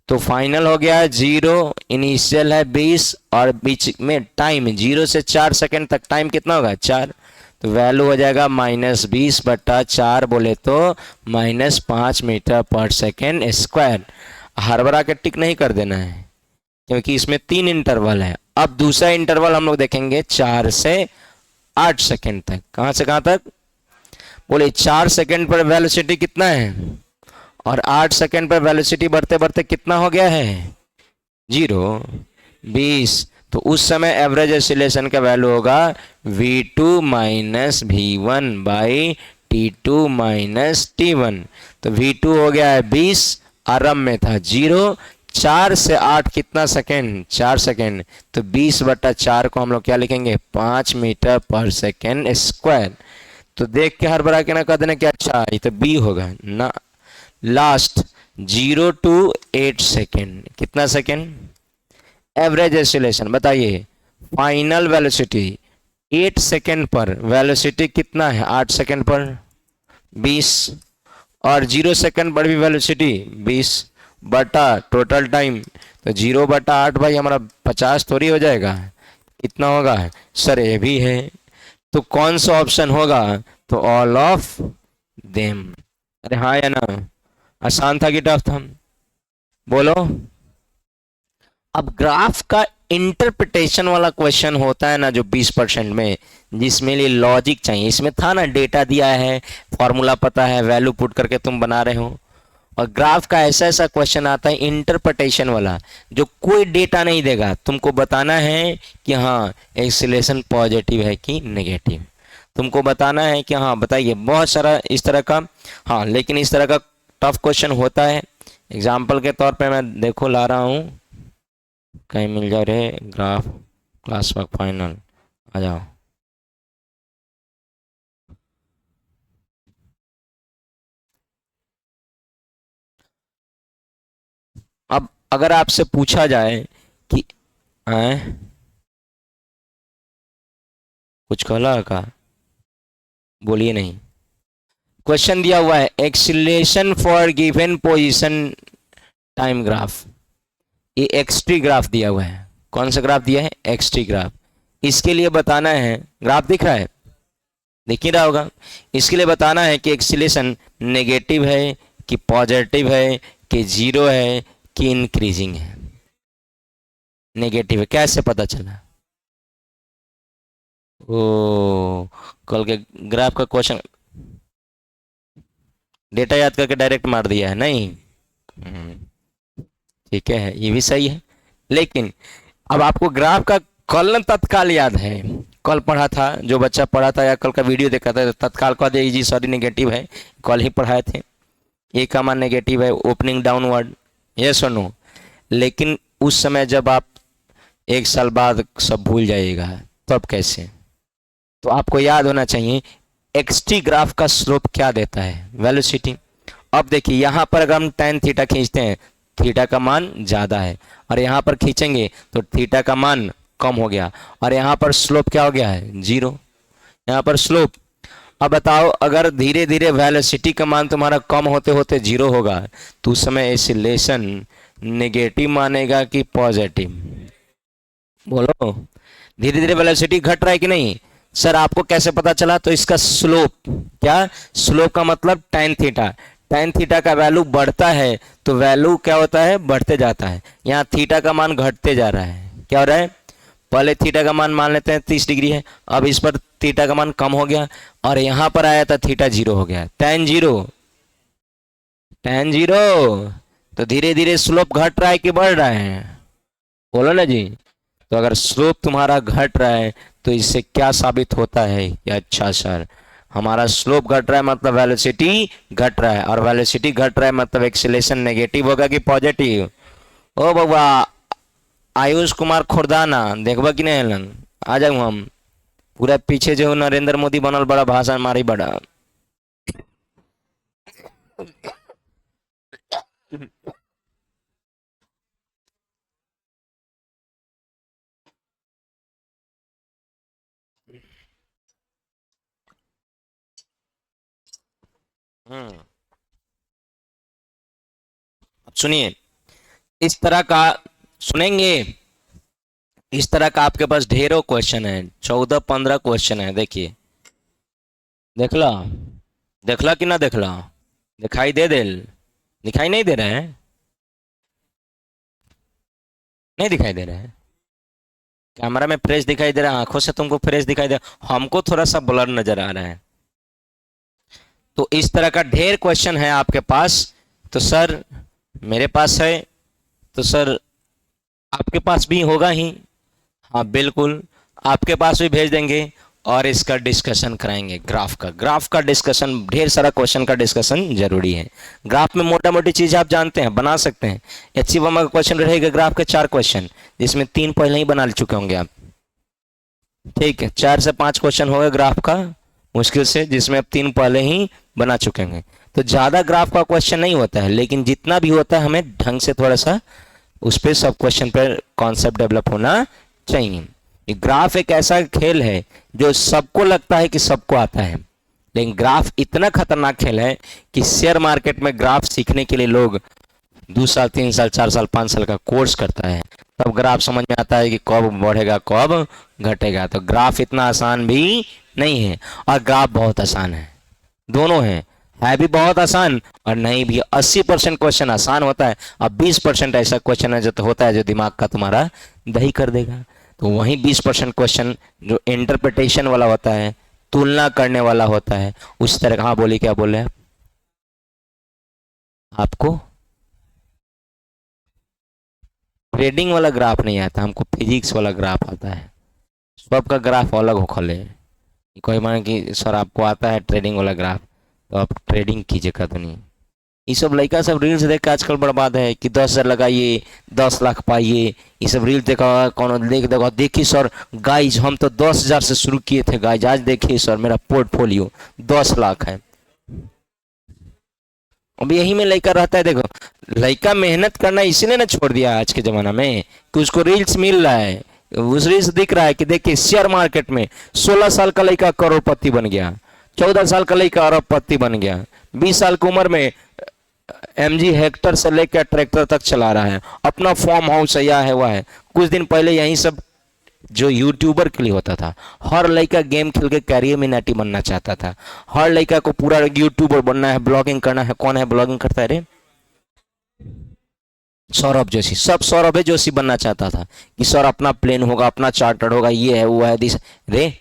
तो फाइनल हो गया 0, इनिशियल है 20, और बीच में टाइम 0 से 4 सेकंड तक टाइम कितना होगा? 4। तो वैल्यू हो जाएगा -20/4, बोले तो -5 मीटर पर सेकेंड स्क्वायर। हरबरा के टिक नहीं कर देना है, क्योंकि इसमें 3 इंटरवल है। अब दूसरा इंटरवल हम लोग देखेंगे 4 से 8 सेकंड तक। कहां से कहां तक? बोले 4 सेकंड पर वेलोसिटी कितना है, और 8 सेकंड पर वेलोसिटी बढ़ते बढ़ते कितना हो गया है? 0, 20। तो उस समय एवरेज एसिलेशन का वैल्यू होगा V2 minus V1 by T2 minus T1। तो V2 हो गया है 20, आरंभ में था 0। 4 से 8 कितना सेकेंड? 4 सेकेंड। तो 20/4 को हम लोग क्या लिखेंगे? 5 मीटर पर सेकेंड स्क्वायर। तो देख के हर बड़ा के ना कह देना कि अच्छा ये तो बी होगा ना। लास्ट 0 to 8 सेकेंड, कितना सेकेंड? एवरेज एसिलेशन बताइए। फाइनल वेलोसिटी 8 सेकेंड पर, वेलोसिटी कितना है 8 सेकेंड पर? 20, और 0 सेकेंड पर भी वेलोसिटी 20, बटा टोटल टाइम, तो 0/8 भाई हमारा 50 थोड़ी हो जाएगा, कितना होगा सर? ये भी है। तो कौन सा ऑप्शन होगा? तो ऑल ऑफ देम। अरे हाँ या ना? आसान था कि टफ था? बोलो। अब ग्राफ का इंटरप्रिटेशन वाला क्वेश्चन होता है ना जो 20% में, जिसमें लिए लॉजिक चाहिए। इसमें था ना डेटा दिया है, फॉर्मूला पता है, वैल्यू पुट करके तुम बना रहे हो। और ग्राफ का ऐसा ऐसा क्वेश्चन आता है इंटरप्रिटेशन वाला, जो कोई डेटा नहीं देगा, तुमको बताना है कि हाँ एक्सीलरेशन पॉजिटिव है कि नेगेटिव। तुमको बताना है कि हाँ बताइए, बहुत सारा इस तरह का। हाँ लेकिन इस तरह का टफ क्वेश्चन होता है। एग्जाम्पल के तौर पे मैं देखो ला रहा हूँ, कहीं मिल जाओ रे ग्राफ, क्लास वर्क फाइनल, आ जाओ। अब अगर आपसे पूछा जाए कि कुछ कहला का, बोलिए नहीं। क्वेश्चन दिया हुआ है acceleration for given position time graph, ये एक्सटी ग्राफ दिया हुआ है। कौन सा ग्राफ दिया है? XT graph. इसके लिए बताना है, ग्राफ दिख रहा है, दिख ही रहा होगा। इसके लिए बताना है कि एक्सीलरेशन नेगेटिव है कि पॉजिटिव है कि जीरो है कि इंक्रीजिंग है। नेगेटिव है, कैसे पता चला? ओ, कल के ग्राफ का क्वेश्चन डेटा याद करके डायरेक्ट मार दिया है नहीं? ठीक है, ये भी सही है। लेकिन अब आपको ग्राफ का कल न तत्काल याद है, कल पढ़ा था, जो बच्चा पढ़ा था या कल का वीडियो देखा था, तत्काल कह दे जी सॉरी नेगेटिव है, कल ही पढ़ाए थे। ए का मान नेगेटिव है, ओपनिंग डाउनवर्ड, ये सुनो। लेकिन उस समय जब आप 1 साल बाद सब भूल जाइएगा, तब कैसे? तो आपको याद होना चाहिए एक्सटी ग्राफ का स्लोप क्या देता है? वेलोसिटी। अब देखिए यहाँ पर अगर हम tan थीटा खींचते हैं, थीटा का मान ज़्यादा है, और यहाँ पर खींचेंगे तो थीटा का मान कम हो गया, और यहाँ पर स्लोप क्या हो गया है? 0। यहाँ पर स्लोप। अब बताओ अगर धीरे धीरे वेलोसिटी का मान तुम्हारा कम होते होते 0 होगा, तो उस समय एक्सीलरेशन नेगेटिव मानेगा कि पॉजिटिव? बोलो। धीरे धीरे वेलोसिटी घट रहा है कि नहीं? सर आपको कैसे पता चला? तो इसका स्लोप, क्या स्लोप का मतलब tan थीटा, tan थीटा का वैल्यू बढ़ता है तो वैल्यू क्या होता है? बढ़ते जाता है। यहाँ थीटा का मान घटते जा रहा है, क्या हो रहा है? पहले थीटा का मान लेते हैं 30 डिग्री है, अब इस पर थीटा का मान कम हो गया, और यहाँ पर आया था थीटा 0 हो गया, tan 0, tan 0। तो धीरे धीरे स्लोप घट रहा है कि बढ़ रहा है? बोलो ना जी। तो अगर स्लोप तुम्हारा घट रहा है तो इससे क्या साबित होता है कि अच्छा सर हमारा स्लोप घट रहा है मतलब वेलोसिटी घट रहा है, और वेलोसिटी घट रहा है मतलब एक्सीलरेशन नेगेटिव होगा कि पॉजिटिव? ओ बाबा आयुष कुमार खुर्दाना देखबा कि नहीं लंग, आ जाऊँ हम पूरा पीछे जो नरेंद्र मोदी बनल बड़ा भाषण मारी बड़ा। अब सुनिए, इस तरह का सुनेंगे, इस तरह का आपके पास ढेरों क्वेश्चन है, 14-15 क्वेश्चन है। देखिए, देखला देखला कि ना देखला? दिखाई दे दिल? दिखाई नहीं दे रहे हैं? नहीं दिखाई दे रहे हैं? कैमरा में फ्रेश दिखाई दे रहा है, आंखों से तुमको फ्रेश दिखाई दे रहा, हमको थोड़ा सा ब्लर नजर आ रहा है। तो इस तरह का ढेर क्वेश्चन है आपके पास। तो सर मेरे पास है, तो सर आपके पास भी होगा ही। हाँ बिल्कुल, आपके पास भी भेज देंगे और इसका डिस्कशन कराएंगे। ग्राफ का डिस्कशन, ढेर सारा क्वेश्चन का डिस्कशन जरूरी है। ग्राफ में मोटा मोटी चीज़ आप जानते हैं, बना सकते हैं। HCFM का क्वेश्चन रहेगा ग्राफ के 4 क्वेश्चन, जिसमें 3 पहले ही बना चुके होंगे आप। ठीक है, 4 से 5 क्वेश्चन होगा ग्राफ का मुश्किल से, जिसमें आप 3 पहले ही बना चुके होंगे। तो ज़्यादा ग्राफ का क्वेश्चन नहीं होता है, लेकिन जितना भी होता है हमें ढंग से थोड़ा सा उस पर सब क्वेश्चन पर कॉन्सेप्ट डेवलप होना चाहिए। ग्राफ एक ऐसा खेल है जो सबको लगता है कि सबको आता है, लेकिन ग्राफ इतना खतरनाक खेल है कि शेयर मार्केट में ग्राफ सीखने के लिए लोग 2 साल 3 साल 4 साल 5 साल का कोर्स करता है, तब ग्राफ समझ में आता है कि कब बढ़ेगा कब घटेगा। तो ग्राफ इतना आसान भी नहीं है और ग्राफ बहुत आसान है, दोनों है भी बहुत आसान और नहीं भी। 80% क्वेश्चन आसान होता है और 20% ऐसा क्वेश्चन है जो तो होता है जो दिमाग का तुम्हारा दही कर देगा। तो वही 20% क्वेश्चन जो इंटरप्रिटेशन वाला होता है, तुलना करने वाला होता है, उस तरह का। हाँ बोलिए, क्या बोल रहे हैं आपको? ट्रेडिंग वाला ग्राफ नहीं आता हमको, फिजिक्स वाला ग्राफ आता है। सबका ग्राफ अलग हो खले। कोई माने कि सर आपको आता है ट्रेडिंग वाला ग्राफ, तो आप ट्रेडिंग कीजिएगा तो नहीं। ये सब लड़का सब रील्स देख के आजकल बर्बाद है कि 10,000 लगाइए 10 लाख पाइए। ये सब रील्स देखा कौन देख देखा, देखिए सर गाइज हम तो 10,000 से शुरू किए थे गाइज, आज देखिए सर मेरा पोर्टफोलियो 10 लाख है। अब यही में लड़का रहता है। देखो लड़का मेहनत करना इसीलिए ना छोड़ दिया आज के ज़माना में कि उसको रील्स मिल रहा है, उस रील्स दिख रहा है कि देखिए शेयर मार्केट में 16 साल का लड़का करोड़पति बन गया, 14 साल का लड़का अरबपति बन गया, 20 साल की उम्र में MG हेक्टर से लेकर ट्रैक्टर तक चला रहा है, अपना फार्म हाउस है, यह है वह है। कुछ दिन पहले यही सब जो यूट्यूबर के लिए होता था, हर लड़का गेम खेल के कैरियर में नाटी बनना चाहता था, हर लड़का को पूरा यूट्यूबर बनना है, ब्लॉगिंग करना है। कौन है ब्लॉगिंग करता है रे? सौरभ जोशी। सब सौरभ जोशी बनना चाहता था कि सर अपना प्लेन होगा, अपना चार्टर्ड होगा, ये है वो है दिस रे।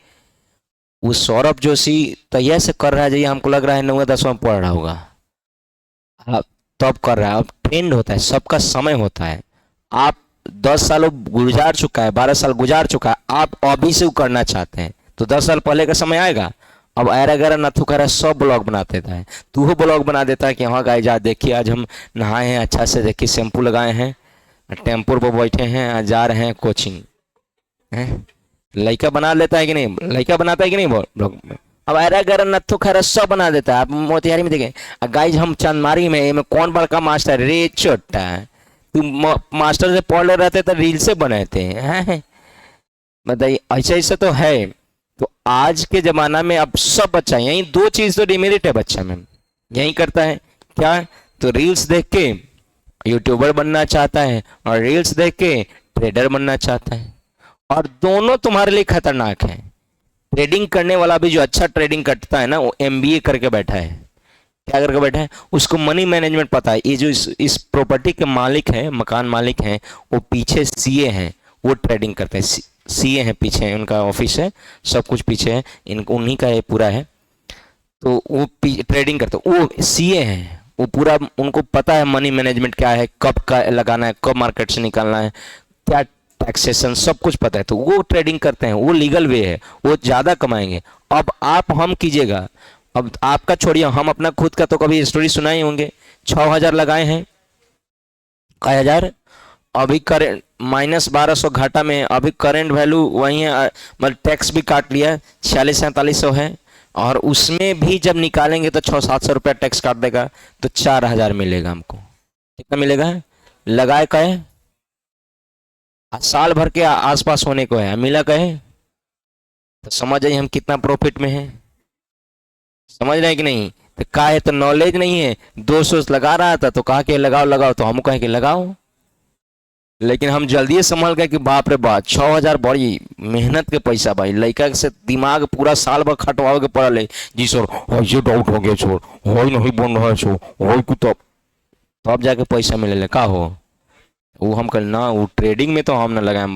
वो सौरभ जोशी तैयार से कर रहा है, जैसे हमको लग रहा है 9वीं 10वीं में पढ़ रहा होगा। आप तब कर रहा है। अब ट्रेंड होता है, सबका समय होता है। आप 10 साल गुजार चुका है, 12 साल गुजार चुका है, आप अभी से वो करना चाहते हैं तो 10 साल पहले का समय आएगा। अब ऐरा गैरा नथु खैरा सब ब्लॉग बना देता है, तू हो ब्लॉग बना देता है कि हाँ गाइस आज देखिए आज हम नहाए हैं अच्छा से, देखिए शैम्पू लगाए हैं, टेम्पो पर बैठे हैं, आज जा रहे हैं कोचिंग हैं। लड़का बना लेता है कि नहीं? लड़का बनाता है कि नहीं ब्लॉग? अब ऐरा गैरा नथु खैरा सब बना देता है। आप मोतिहारी में देखें गाइस, हम चंदमारी में कौन बड़का मास्टर रे छोटा है, तू मास्टर से पढ़ ले रहते तो रील से बनाते हैं। बताइए ऐसा ऐसा तो है। तो आज के ज़माना में अब सब बच्चा यही दो चीज़ तो डिमेरिट है बच्चा में, यही करता है क्या? तो रील्स देख के यूट्यूबर बनना चाहता है और रील्स देख के ट्रेडर बनना चाहता है, और दोनों तुम्हारे लिए खतरनाक है। ट्रेडिंग करने वाला भी जो अच्छा ट्रेडिंग करता है ना, वो MBA करके बैठा है। क्या करके बैठा है? उसको मनी मैनेजमेंट पता है। ये जो इस प्रॉपर्टी के मालिक हैं, मकान मालिक हैं, वो पीछे CA हैं, वो ट्रेडिंग करते हैं। CA हैं पीछे, उनका ऑफिस है, सब कुछ पीछे है, इनको उन्हीं का ये पूरा है। तो वो ट्रेडिंग करते हैं, वो CA हैं, वो पूरा उनको पता है मनी मैनेजमेंट क्या है, कब का लगाना है, कब मार्केट से निकालना है, क्या टैक्सेशन, सब कुछ पता है। तो वो ट्रेडिंग करते हैं, वो लीगल वे है, वो ज़्यादा कमाएंगे। अब आप हम कीजिएगा, अब आपका छोड़िए, हम अपना खुद का तो कभी स्टोरी सुनाए होंगे। 6,000 लगाए हैं, कई हज़ार, अभी करेंट -1200 घाटा में, अभी करेंट वैल्यू वही है, मतलब टैक्स भी काट लिया 4600-4700 है, और उसमें भी जब निकालेंगे तो 600-700 रुपया टैक्स काट देगा, तो 4,000 मिलेगा हमको। कितना मिलेगा? लगाए कहे साल भर के आसपास होने को है, मिला कहे तो समझ आइए हम कितना प्रॉफिट में है। समझ रहे हैं कि नहीं? तो का है तो नॉलेज नहीं है, 200 लगा रहा था तो कहा कि लगाओ लगाओ, तो हम कहे कि लगाओ, लेकिन हम जल्दी समझ गए कि बाप रे बाप 6,000 बड़ी मेहनत के पैसा भाई। लड़का से दिमाग पूरा साल भर खटवाओगे पड़ल है जी सर, ये डाउट हो गया छोड़, हो नहीं बन रहा छो, हो कुछ तब जाके पैसा मिले का हो। वो हम कल ना, वो ट्रेडिंग में तो हम ना लगाए,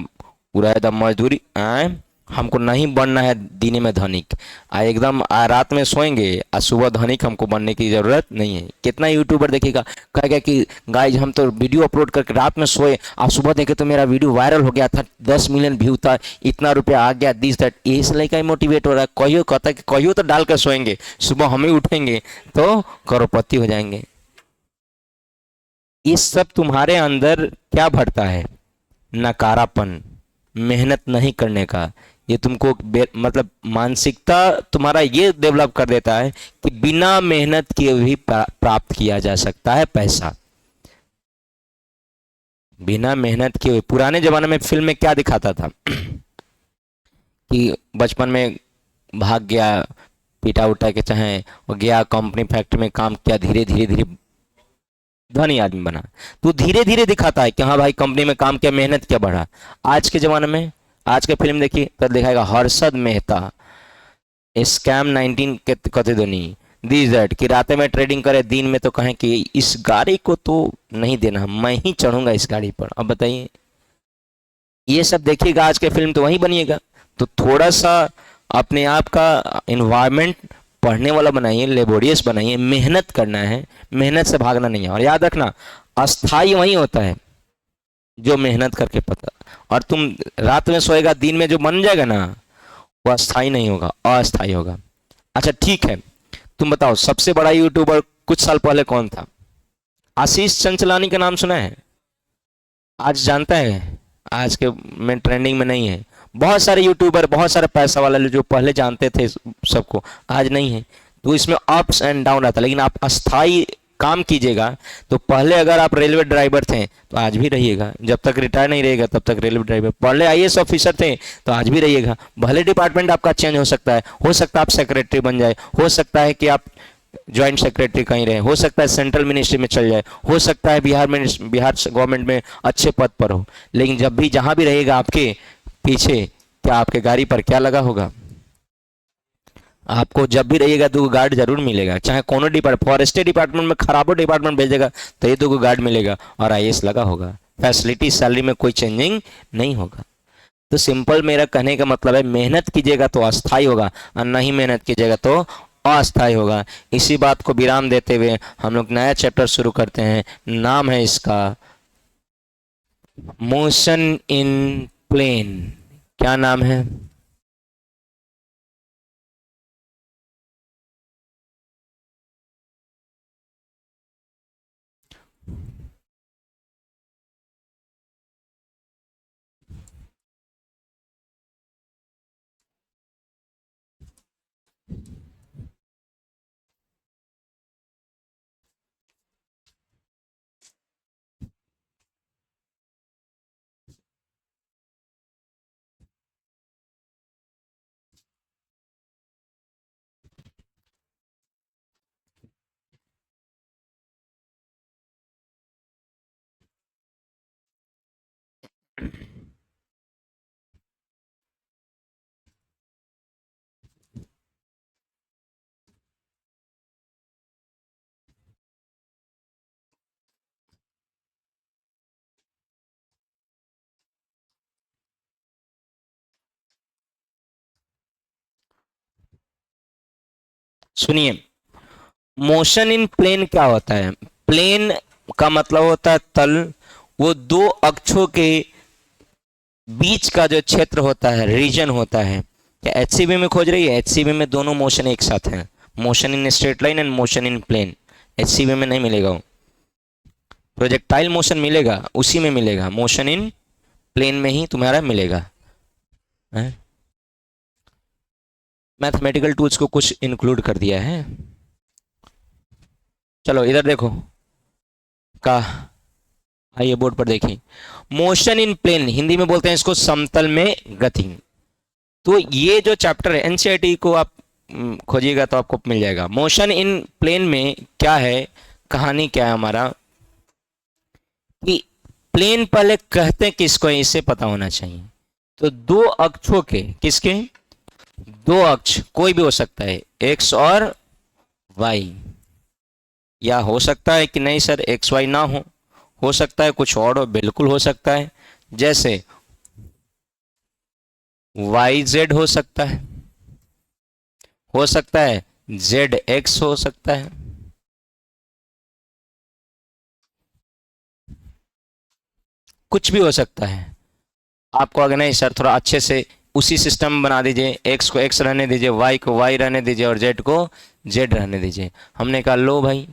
पूरा एकदम मजदूरी आए, हमको नहीं बनना है दिन में धनिक, एकदम रात में सोएंगे और सुबह धनिक हमको बनने की ज़रूरत नहीं है। कितना यूट्यूबर देखेगा कहेगा कि गाइज हम तो वीडियो अपलोड करके रात में सोए और सुबह देखे तो मेरा वीडियो वायरल हो गया था, 10 मिलियन व्यू था, इतना रुपया आ गया, दिस दैट। यही से लेकर मोटिवेट हो रहा है। कहियो कहता है कि कहियो तो डाल कर सोएंगे, सुबह हम ही उठेंगे तो करोड़पति हो जाएंगे। ये सब तुम्हारे अंदर क्या भरता है? नकारापन, मेहनत नहीं करने का। ये तुमको मतलब मानसिकता तुम्हारा ये डेवलप कर देता है कि बिना मेहनत किए भी प्राप्त किया जा सकता है पैसा, बिना मेहनत किए हुए। पुराने जमाने में फिल्म में क्या दिखाता था कि बचपन में भाग गया, पिटा उठा के चाहे वो गया कंपनी फैक्ट्री में काम किया, धीरे धीरे धीरे धनी आदमी बना। तो धीरे धीरे दिखाता है कि हाँ भाई कंपनी में काम किया, मेहनत क्या बढ़ा। आज के ज़माने में, आज के फिल्म देखिए तो दिखाएगा हर्षद मेहता स्कैम 19 के कते धोनी दी जेड कि रात में ट्रेडिंग करे, दिन में तो कहें कि इस गाड़ी को तो नहीं देना, मैं ही चढ़ूंगा इस गाड़ी पर। अब बताइए, ये सब देखिएगा आज के फिल्म तो वही बनिएगा। तो थोड़ा सा अपने आप का इन्वायरमेंट पढ़ने वाला बनाइए, लेबोरियस बनाइए, मेहनत करना है, मेहनत से भागना नहीं है। और याद रखना, अस्थाई वही होता है जो मेहनत करके पता। और तुम रात में सोएगा, दिन में जो बन जाएगा ना वो अस्थाई नहीं होगा, अस्थाई होगा। अच्छा ठीक है, तुम बताओ सबसे बड़ा यूट्यूबर कुछ साल पहले कौन था? आशीष चंचलानी का नाम सुना है? आज जानता है? आज के में ट्रेंडिंग में नहीं है। बहुत सारे यूट्यूबर, बहुत सारे पैसा वाले जो पहले जानते थे सबको, आज नहीं है। तो इसमें अप्स एंड डाउन रहता है, लेकिन आप अस्थाई काम कीजिएगा। तो पहले अगर आप रेलवे ड्राइवर थे तो आज भी रहिएगा, जब तक रिटायर नहीं रहेगा तब तक रेलवे ड्राइवर। पहले आईएएस ऑफिसर थे तो आज भी रहिएगा। भले डिपार्टमेंट आपका चेंज हो सकता है, हो सकता है आप सेक्रेटरी बन जाए, हो सकता है कि आप ज्वाइंट सेक्रेटरी कहीं रहे, हो सकता है सेंट्रल मिनिस्ट्री में चल जाए, हो सकता है बिहार गवर्नमेंट में अच्छे पद पर हो। लेकिन जब भी जहां भी रहेगा, आपके पीछे क्या, आपके गाड़ी पर क्या लगा होगा? आपको जब भी रहिएगा तो गार्ड जरूर मिलेगा, चाहे कोनो डिपार्टमेंट, फॉरेस्ट्री डिपार्टमेंट में खराबो डिपार्टमेंट भेजेगा तो ये तो गार्ड मिलेगा और आईएएस लगा होगा। फैसिलिटी सैलरी में कोई चेंजिंग नहीं होगा। तो सिंपल मेरा कहने का मतलब है, मेहनत कीजिएगा तो अस्थाई होगा और नहीं मेहनत कीजिएगा तो अस्थाई होगा। इसी बात को विराम देते हुए हम लोग नया चैप्टर शुरू करते हैं। नाम है इसका मोशन इन प्लेन। क्या नाम है? सुनिए, मोशन इन प्लेन क्या होता है? प्लेन का मतलब होता है तल। वो दो अक्षों के बीच का जो क्षेत्र होता है, रीजन होता है। क्या एचसीबी में खोज रही है? एचसीबी में दोनों मोशन एक साथ हैं, motion in straight line and motion in plane. HCB में नहीं मिलेगा वो। प्रोजेक्टाइल मोशन मिलेगा, उसी में मिलेगा, मोशन इन प्लेन में ही तुम्हारा मिलेगा। मैथमेटिकल टूल्स को कुछ इंक्लूड कर दिया है। चलो इधर देखो, का आइए बोर्ड पर देखें। मोशन इन प्लेन, हिंदी में बोलते हैं इसको समतल में गति। तो ये जो चैप्टर है एनसीईआरटी को आप खोजिएगा तो आपको मिल जाएगा। मोशन इन प्लेन में क्या है, कहानी क्या है हमारा, कि प्लेन पहले कहते किसको है, इसे पता होना चाहिए। तो दो अक्षों के, किसके? दो अक्ष कोई भी हो सकता है, एक्स और वाई, या हो सकता है कि नहीं सर एक्स वाई ना हो सकता है कुछ और हो, बिल्कुल हो सकता है। जैसे वाई जेड हो सकता है जेड एक्स हो सकता है। कुछ भी हो सकता है। आपको अगर नहीं सर थोड़ा अच्छे से उसी सिस्टम बना दीजिए, एक्स को एक्स रहने दीजिए, वाई को वाई रहने दीजिए और जेड को जेड रहने दीजिए। हमने कहा लो भाई,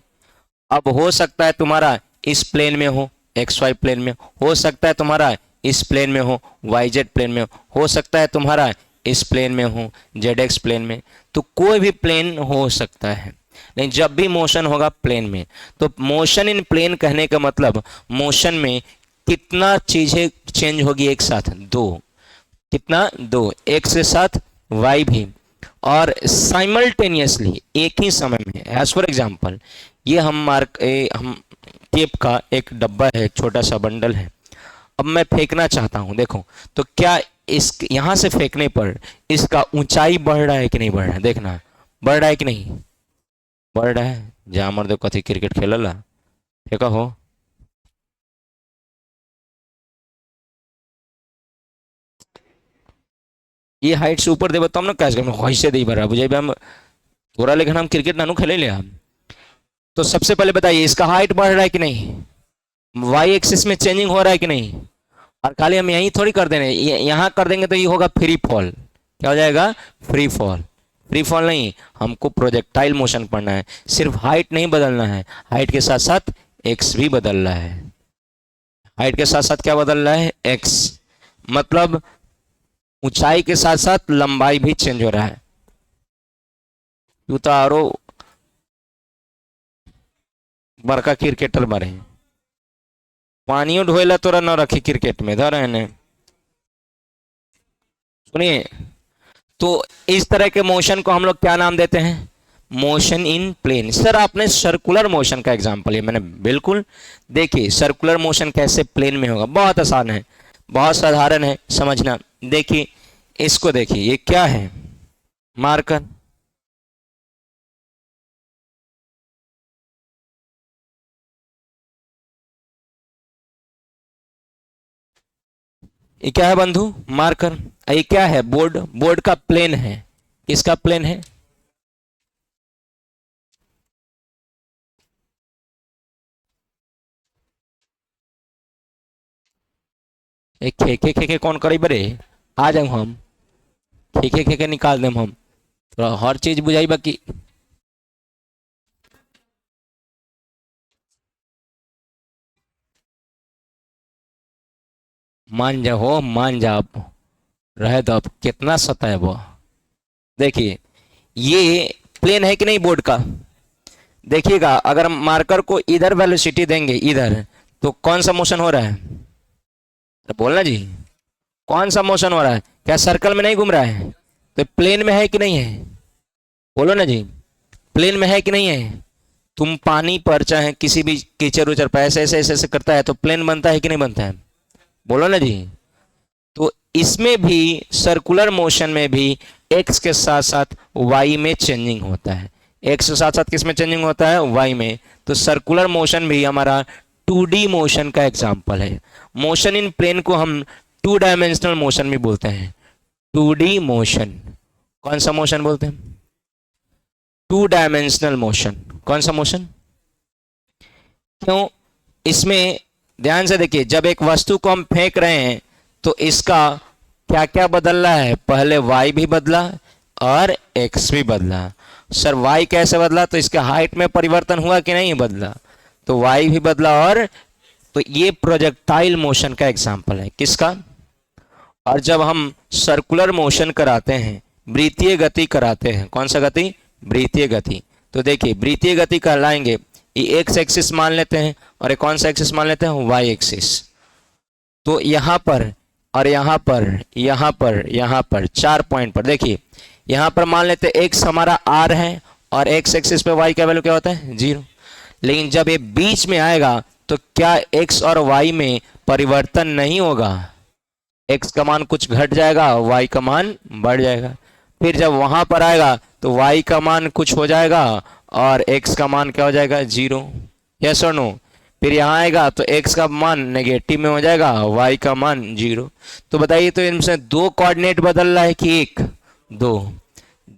अब हो सकता है तुम्हारा इस प्लेन में हो, एक्स वाई प्लेन में, हो सकता है तुम्हारा इस प्लेन में हो, वाई जेड प्लेन में हो सकता है तुम्हारा इस प्लेन में हो, जेड एक्स प्लेन में। तो कोई भी प्लेन हो सकता है, लेकिन जब भी मोशन होगा प्लेन में। तो मोशन इन प्लेन कहने का मतलब, मोशन में कितना चीजें चेंज होगी एक साथ? दो। कितना? दो। एक्स के साथ वाई भी, और साइमल्टेनियसली एक ही समय में। एज फॉर एग्जाम्पल, ये हम टेप का एक डब्बा है, छोटा सा बंडल है। अब मैं फेंकना चाहता हूं, देखो तो क्या इस यहां से फेंकने पर इसका ऊंचाई बढ़ रहा है कि नहीं बढ़ रहा है? देखना, बढ़ रहा है कि नहीं बढ़ रहा है? जहां मर्द कथी क्रिकेट खेलला फेंका हो। ये हाइट से ऊपर देव तब ना कैच कर से दे बरा बुझे हम थोड़ा, लेकिन हम क्रिकेट नानू खेले ले हम। तो सबसे पहले बताइए इसका हाइट बढ़ रहा है कि नहीं, वाई एक्सिस में चेंजिंग हो रहा है कि नहीं? और खाली हम यहीं थोड़ी कर देंगे, यहाँ कर देंगे तो ये होगा फ्री फॉल। क्या हो जाएगा? Free fall. फ्री फॉल नहीं, हमको प्रोजेक्टाइल मोशन पढ़ना है। सिर्फ हाइट नहीं बदलना है, हाइट के साथ साथ एक्स भी बदल रहा है। हाइट के साथ साथ क्या बदल रहा है? एक्स। मतलब ऊंचाई के साथ साथ लंबाई भी चेंज हो रहा है। उतारो बड़का क्रिकेटर बने पानियों ढोएला तोरा न रखी क्रिकेट में धर है। सुनिए, तो इस तरह के मोशन को हम लोग क्या नाम देते हैं? Motion in plane. सर आपने सर्कुलर मोशन का एग्जांपल लिया, मैंने बिल्कुल। देखिए सर्कुलर मोशन कैसे प्लेन में होगा, बहुत आसान है, बहुत साधारण है समझना। देखिए इसको देखिए, ये क्या है? मार्कर। ये क्या है बंधु? मार्कर। ये क्या है? बोर्ड। बोर्ड का प्लेन है। किसका प्लेन है? एक खेखे खेखे कौन करे बरे? आ जाऊ हम, खेखे खेखे निकाल देम हम, थोड़ा हर चीज बुझाई बाकी। मान जा हो, मान जा अब, रहे तो अब कितना सताए वो। देखिए ये प्लेन है कि नहीं बोर्ड का? देखिएगा अगर हम मार्कर को इधर वेलोसिटी देंगे इधर, तो कौन सा मोशन हो रहा है? तो बोलना जी, कौन सा मोशन हो रहा है? क्या सर्कल में नहीं घूम रहा है? तो प्लेन में है कि नहीं है? बोलो ना जी, प्लेन में है कि नहीं है? तुम पानी पर चाहे किसी भी कीचड़ उचड़ पर ऐसे ऐसे ऐसे ऐसे करता है तो प्लेन बनता है कि नहीं बनता है? बोलो ना जी। तो इसमें भी सर्कुलर मोशन में भी एक्स के साथ साथ वाई में चेंजिंग होता है। एक्स के साथ साथ किस में चेंजिंग होता है? वाई में। तो सर्कुलर मोशन भी हमारा 2D मोशन का एग्जाम्पल है। मोशन इन प्लेन को हम 2 डायमेंशनल मोशन भी बोलते हैं। 2D motion. कौन सा मोशन बोलते हैं? 2 डायमेंशनल मोशन। कौन सा मोशन? क्यों? इसमें ध्यान से देखिए, जब एक वस्तु को हम फेंक रहे हैं तो इसका क्या क्या बदल रहा है? पहले y भी बदला और x भी बदला। सर y कैसे बदला? तो इसके हाइट में परिवर्तन हुआ कि नहीं बदला? तो y भी बदला। और तो ये प्रोजेक्टाइल मोशन का एग्जाम्पल है। किसका? और जब हम सर्कुलर मोशन कराते हैं, वृत्तीय गति कराते हैं, कौन सा गति? वृत्तीय गति। तो देखिए वृत्तीय गति कहलाएंगे, ये एक्स एक्सिस मान लेते हैं और एक कौन सा एक्सिस मान लेते हैं? Y axis. तो यहाँ पर और यहाँ पर, यहाँ पर, यहाँ पर 4 पॉइंट पर देखिए, यहाँ पर मान लेते हैं एक्स हमारा आर है और एक्स एक्सिस पे वाई का वैल्यू क्या होता है? 0। लेकिन जब ये बीच में आएगा तो क्या एक्स और वाई में परिवर्तन नहीं होगा? एक्स का मान कुछ घट जाएगा, वाई का मान बढ़ जाएगा। फिर जब वहां पर आएगा तो वाई का मान कुछ हो जाएगा और एक्स का मान क्या हो जाएगा? 0। यस और नो? फिर यहाँ आएगा तो एक्स का मान नेगेटिव में हो जाएगा, वाई का मान 0। तो बताइए तो इनमें 2 कोऑर्डिनेट बदल रहा है कि 1? 2।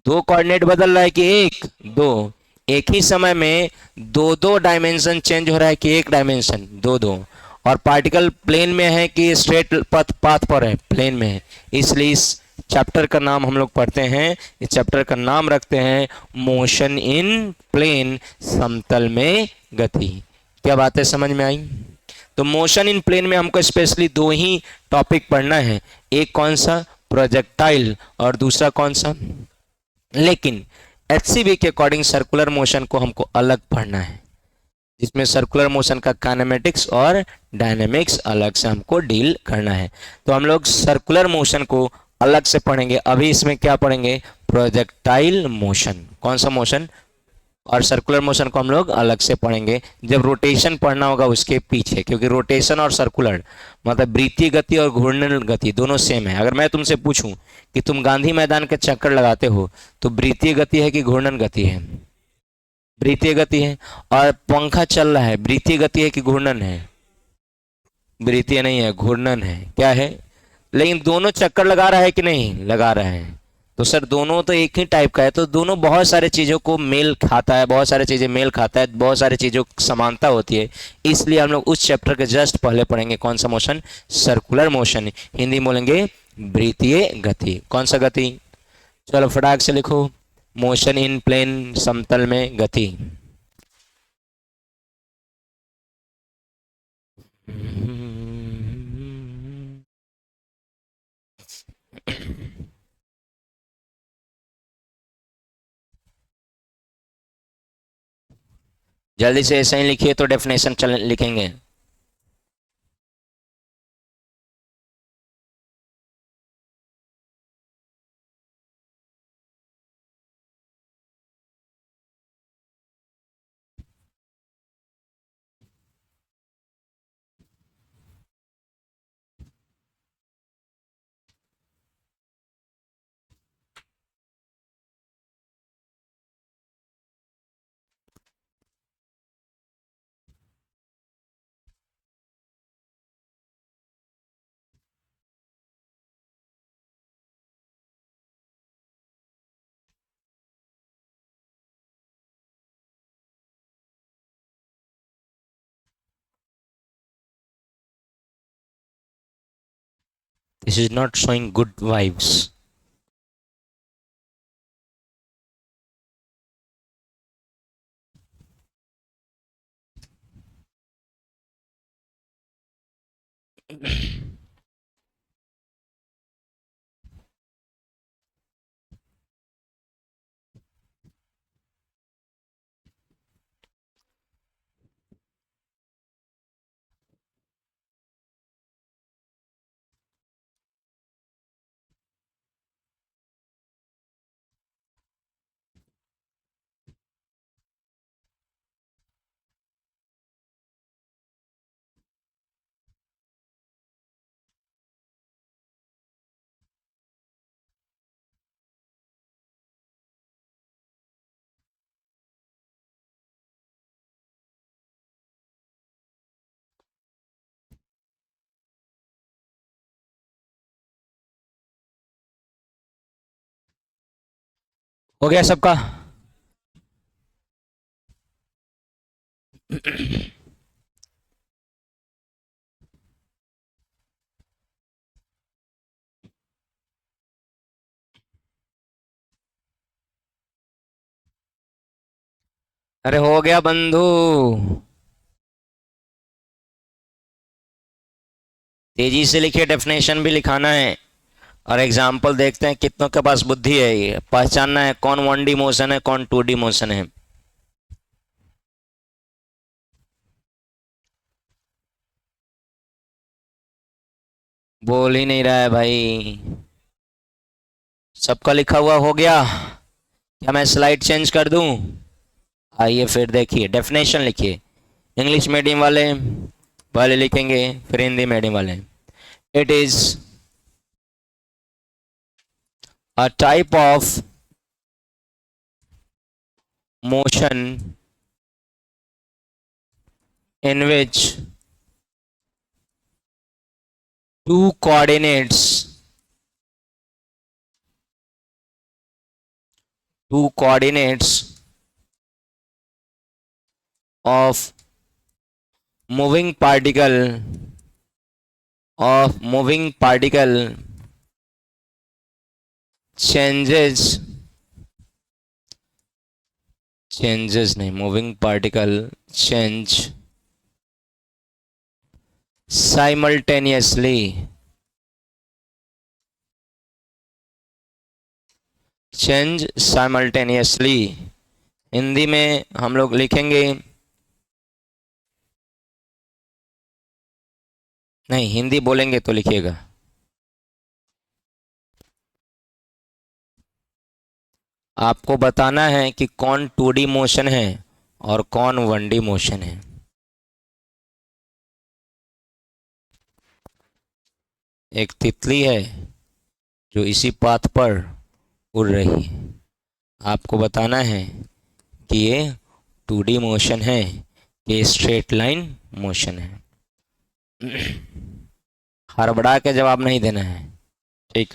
2 कोऑर्डिनेट बदल रहा है कि 1? 2। एक ही समय में 2 डायमेंशन चेंज हो रहा है कि 1 डायमेंशन? 2। और पार्टिकल प्लेन में है कि स्ट्रेट पाथ पर है? प्लेन में है। इसलिए इस चैप्टर का नाम हम लोग पढ़ते हैं, इस चैप्टर का नाम रखते हैं मोशन इन प्लेन, समतल में गति। क्या बातें समझ में आई? तो मोशन इन प्लेन में हमको स्पेशली 2 ही टॉपिक पढ़ना है, एक कौन सा? प्रोजेक्टाइल, और दूसरा कौन सा? लेकिन एचसीबी के अकॉर्डिंग सर्कुलर मोशन को हमको अलग पढ़ना है, जिसमें सर्कुलर मोशन का काइनेमेटिक्स और डायनेमिक्स अलग से हमको डील करना है। तो हम लोग सर्कुलर मोशन को अलग से पढ़ेंगे। अभी इसमें क्या पढ़ेंगे? Projectile motion. कौन सा मोशन? और सर्कुलर मोशन को हम लोग अलग से पढ़ेंगे जब रोटेशन पढ़ना होगा उसके पीछे, क्योंकि रोटेशन और सर्कुलर मतलब वृत्तीय गति और घूर्णन गति दोनों सेम है। अगर मैं तुमसे पूछूं कि तुम गांधी मैदान के चक्कर लगाते हो तो वृत्तीय गति है कि घूर्णन गति है? वृत्तीय गति है। और पंखा चल रहा है, वृत्तीय गति है कि घूर्णन है? वृत्तीय नहीं है, घूर्णन है। क्या है? लेकिन दोनों चक्कर लगा रहा है कि नहीं लगा रहा है? तो सर दोनों तो एक ही टाइप का है, तो दोनों बहुत सारे चीज़ों को मेल खाता है, बहुत सारी चीज़ें मेल खाता है, बहुत सारी चीज़ों की समानता होती है। इसलिए हम लोग उस चैप्टर के जस्ट पहले पढ़ेंगे कौन सा मोशन? Circular motion. हिंदी में बोलेंगे वृत्तीय गति। कौन सा गति? चलो फटाक से लिखो, मोशन इन प्लेन, समतल में गति। जल्दी से ऐसे ही लिखिए तो डेफिनेशन चल लिखेंगे। This is not showing good vibes. हो गया सबका? अरे हो गया बंधु। तेजी से लिखिए, डेफिनेशन भी लिखाना है और एग्जाम्पल देखते हैं कितनों के पास बुद्धि है। ये पहचानना है कौन 1D मोशन है कौन 2D मोशन है। बोल ही नहीं रहा है भाई। सबका लिखा हुआ हो गया? क्या मैं स्लाइड चेंज कर दूं? आइए फिर देखिए, डेफिनेशन लिखिए। इंग्लिश मीडियम वाले पहले लिखेंगे, फिर हिंदी मीडियम वाले। It is a type of motion in which two coordinates two coordinates of moving particle changes changes नहीं, moving particle change simultaneously change simultaneously। Hindi में हम लोग लिखेंगे, नहीं हिंदी बोलेंगे तो लिखिएगा। आपको बताना है कि कौन 2D मोशन है और कौन 1D मोशन है। एक तितली है जो इसी पाथ पर उड़ रही है। आपको बताना है कि ये 2D मोशन है कि स्ट्रेट लाइन मोशन है। हड़बड़ा के जवाब नहीं देना है, ठीक।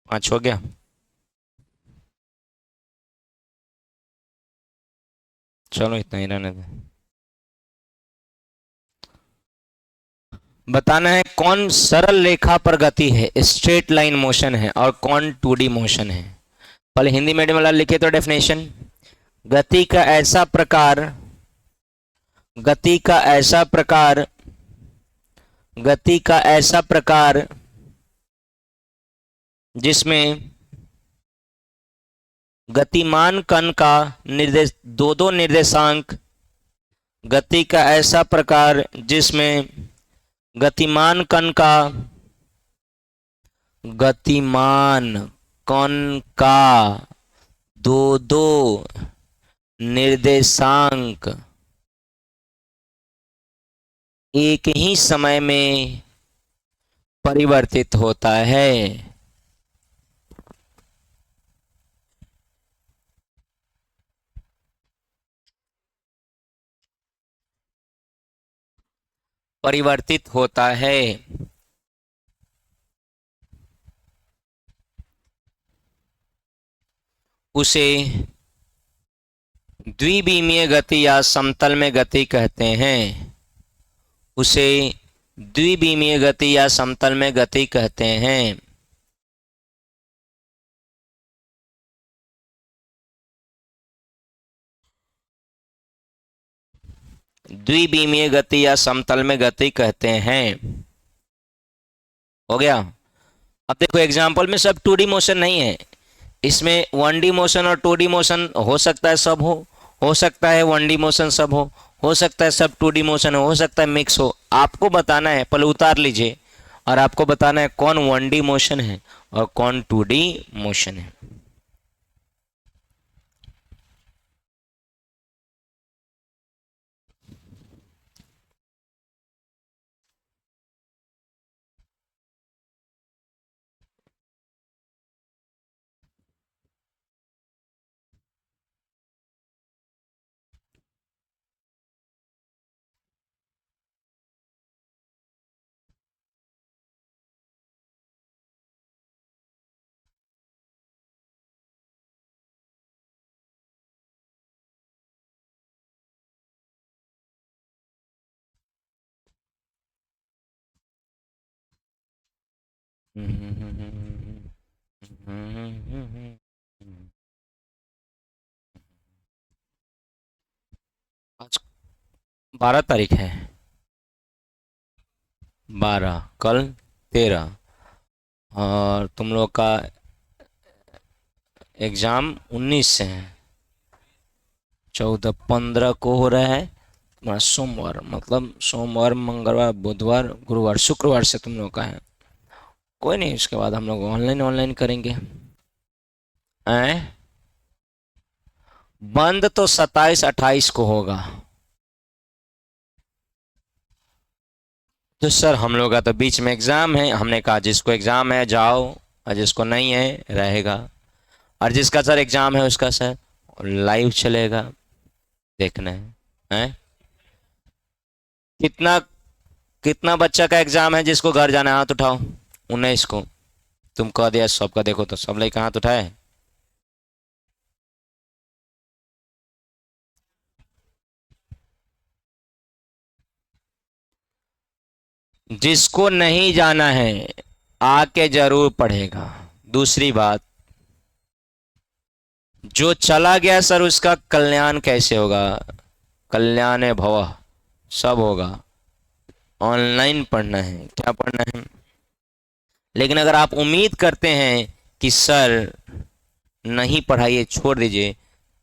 5 हो गया। चलो इतना ही रहने दे। बताना है कौन सरल रेखा पर गति है, स्ट्रेट लाइन मोशन है, और कौन 2D मोशन है। पहले हिंदी मीडियम वाला लिखे तो डेफिनेशन। गति का ऐसा प्रकार गति का ऐसा प्रकार गति का ऐसा प्रकार जिसमें गतिमान कण का निर्देश दो दो निर्देशांक गति का ऐसा प्रकार जिसमें गतिमान कण का गतिमान कण का दो दो निर्देशांक एक ही समय में परिवर्तित होता है। परिवर्तित होता है उसे द्विविमीय गति या समतल में गति कहते हैं। उसे द्विविमीय गति या समतल में गति कहते हैं। द्विविमीय गति या समतल में गति कहते हैं। हो गया। अब देखो एग्जाम्पल में सब 2D मोशन नहीं है, इसमें 1D मोशन और 2D मोशन हो सकता है, सब हो सकता है 1D मोशन सब हो सकता है सब 2D मोशन हो सकता है मिक्स हो। आपको बताना है, पहले उतार लीजिए, और आपको बताना है कौन 1D मोशन है और कौन 2D मोशन है। आज 12 तारीख है। 12, कल 13, और तुम लोग का एग्जाम 19 से है। 14, 15 को हो रहा है तुम्हारा सोमवार, मतलब सोमवार, मंगलवार, बुधवार, गुरुवार, शुक्रवार से तुम लोग का है। कोई नहीं, उसके बाद हम लोग ऑनलाइन ऑनलाइन करेंगे। हैं? बंद तो 27, 28 को होगा। तो सर हम लोग का तो बीच में एग्ज़ाम है, हमने कहा जिसको एग्ज़ाम है जाओ, और जिसको नहीं है रहेगा। और जिसका सर एग्ज़ाम है उसका सर लाइव चलेगा, देखना है? कितना कितना बच्चा का एग्ज़ाम है जिसको घर जाना है, हाथ उठाओ। 19 को। तुम कह दिया सबका, देखो तो सब लेके हाथ उठाए। जिसको नहीं जाना है आके जरूर पढ़ेगा। दूसरी बात, जो चला गया सर उसका कल्याण कैसे होगा? कल्याण भव सब होगा। ऑनलाइन पढ़ना है, क्या पढ़ना है? लेकिन अगर आप उम्मीद करते हैं कि सर नहीं पढ़ाइए छोड़ दीजिए,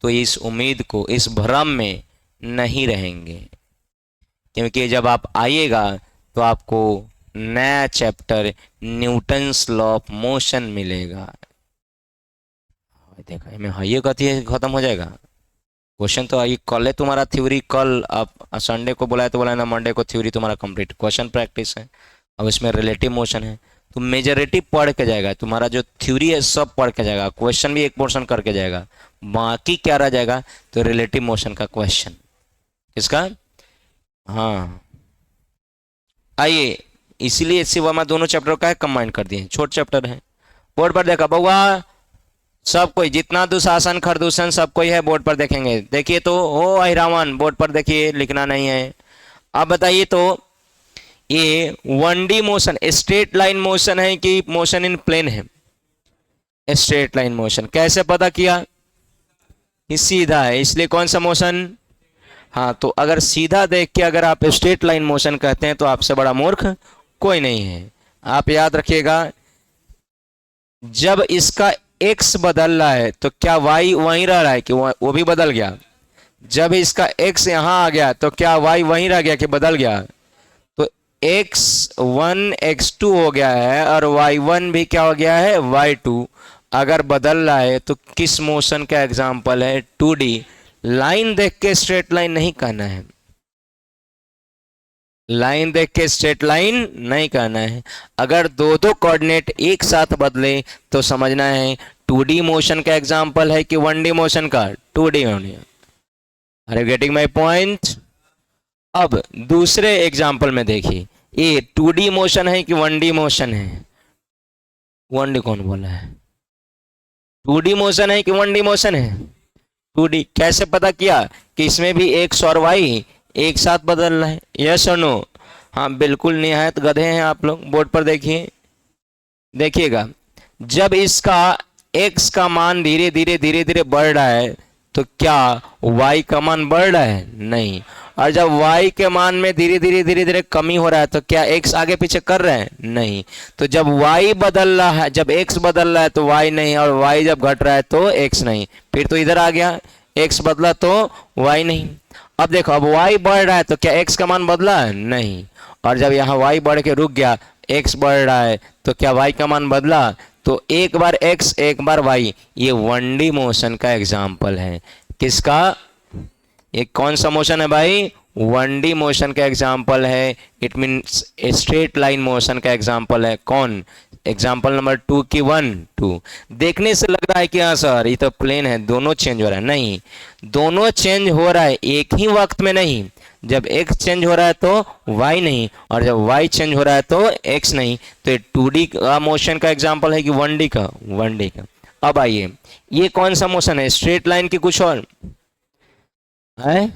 तो इस उम्मीद को, इस भ्रम में नहीं रहेंगे। क्योंकि जब आप आइएगा तो आपको नया chapter Newton's law of motion मिलेगा। देखा मैं हाइए कहती है खत्म हो जाएगा। क्वेश्चन तो ये कल है तुम्हारा थ्योरी, कल आप संडे को बुलाए तो बुलाए ना, मंडे को थ्योरी तुम्हारा कंप्लीट, क्वेश्चन प्रैक्टिस है। अब इसमें रिलेटिव मोशन है, तो मेजोरिटी पढ़ के जाएगा, तुम्हारा जो थ्योरी है सब पढ़ के जाएगा, क्वेश्चन भी एक पोर्शन करके जाएगा, बाकी क्या रह जाएगा? तो रिलेटिव मोशन का क्वेश्चन। किसका? हाँ। आइए, इसीलिए शिव वर्मा दोनों चैप्टर का कंबाइन कर दिए, छोटे चैप्टर है। बोर्ड पर देखा बउआ, सब कोई जितना दुशासन खरदूषण सब कोई है बोर्ड पर देखेंगे। देखिए तो ओ अहिरावन बोर्ड पर देखिए, लिखना नहीं है। अब बताइए तो ये 1D motion straight line motion है कि मोशन इन प्लेन है? Straight line motion. कैसे पता किया? ये सीधा है, इसलिए कौन सा मोशन? हाँ, तो अगर सीधा देख के अगर आप स्ट्रेट लाइन मोशन कहते हैं तो आपसे बड़ा मूर्ख कोई नहीं है। आप याद रखिएगा, जब इसका x बदल रहा है तो क्या y वहीं रह रहा है कि वो भी बदल गया? जब इसका x यहां आ गया तो क्या y वहीं रह गया कि बदल गया? तो x1 x2 हो गया है और y1 भी क्या हो गया है? y2। अगर बदल रहा है तो किस मोशन का एग्जाम्पल है? 2D। लाइन देख के स्ट्रेट लाइन नहीं कहना है, लाइन देख के स्ट्रेट लाइन नहीं कहना है। अगर दो दो कोऑर्डिनेट एक साथ बदले तो समझना है 2D मोशन का एग्जाम्पल है कि 1D मोशन का? 2D होने। अरे गेटिंग माई पॉइंट? अब दूसरे एग्जाम्पल में देखिए, ये 2D मोशन है कि 1D मोशन है? 1D कौन बोला है? 2D मोशन है कि 1D मोशन है? 2D। कैसे पता किया कि इसमें भी एक्स और वाई एक साथ बदल रहा है? यस और नो? हाँ बिल्कुल, निहायत गधे हैं आप लोग। बोर्ड पर देखिए, देखिएगा, जब इसका x का मान धीरे धीरे धीरे धीरे बढ़ रहा है तो क्या y का मान बढ़ रहा है? नहीं। और जब y के मान में धीरे धीरे धीरे धीरे कमी हो रहा है तो क्या x आगे पीछे कर रहे हैं? नहीं। तो जब y बदल रहा है, जब x बदल रहा है तो y नहीं, और y जब घट रहा है तो x नहीं। फिर तो इधर आ गया, x बदला तो y नहीं। अब देखो, अब y बढ़ रहा है तो क्या x का मान बदला है? नहीं। और जब यहाँ y बढ़ के रुक गया, x बढ़ रहा है तो क्या y का मान बदला? तो एक बार x एक बार y। ये 1D मोशन का एग्जाम्पल है। किसका? ये कौन सा मोशन है भाई? 1D मोशन का एग्जाम्पल है। It means straight line motion का एग्जाम्पल है। कौन? एग्जाम्पल नंबर 2 की 1 2। देखने से लग रहा है कि हाँ सर ये तो प्लेन है, दोनों चेंज हो रहा है। नहीं, दोनों चेंज हो रहा है एक ही वक्त में नहीं। जब x चेंज हो रहा है तो y नहीं, और जब y चेंज हो रहा है तो x नहीं। तो ये 2D का मोशन का एग्जाम्पल है कि 1D का? 1D का। अब आइए, ये कौन सा मोशन है? स्ट्रेट लाइन की कुछ और है?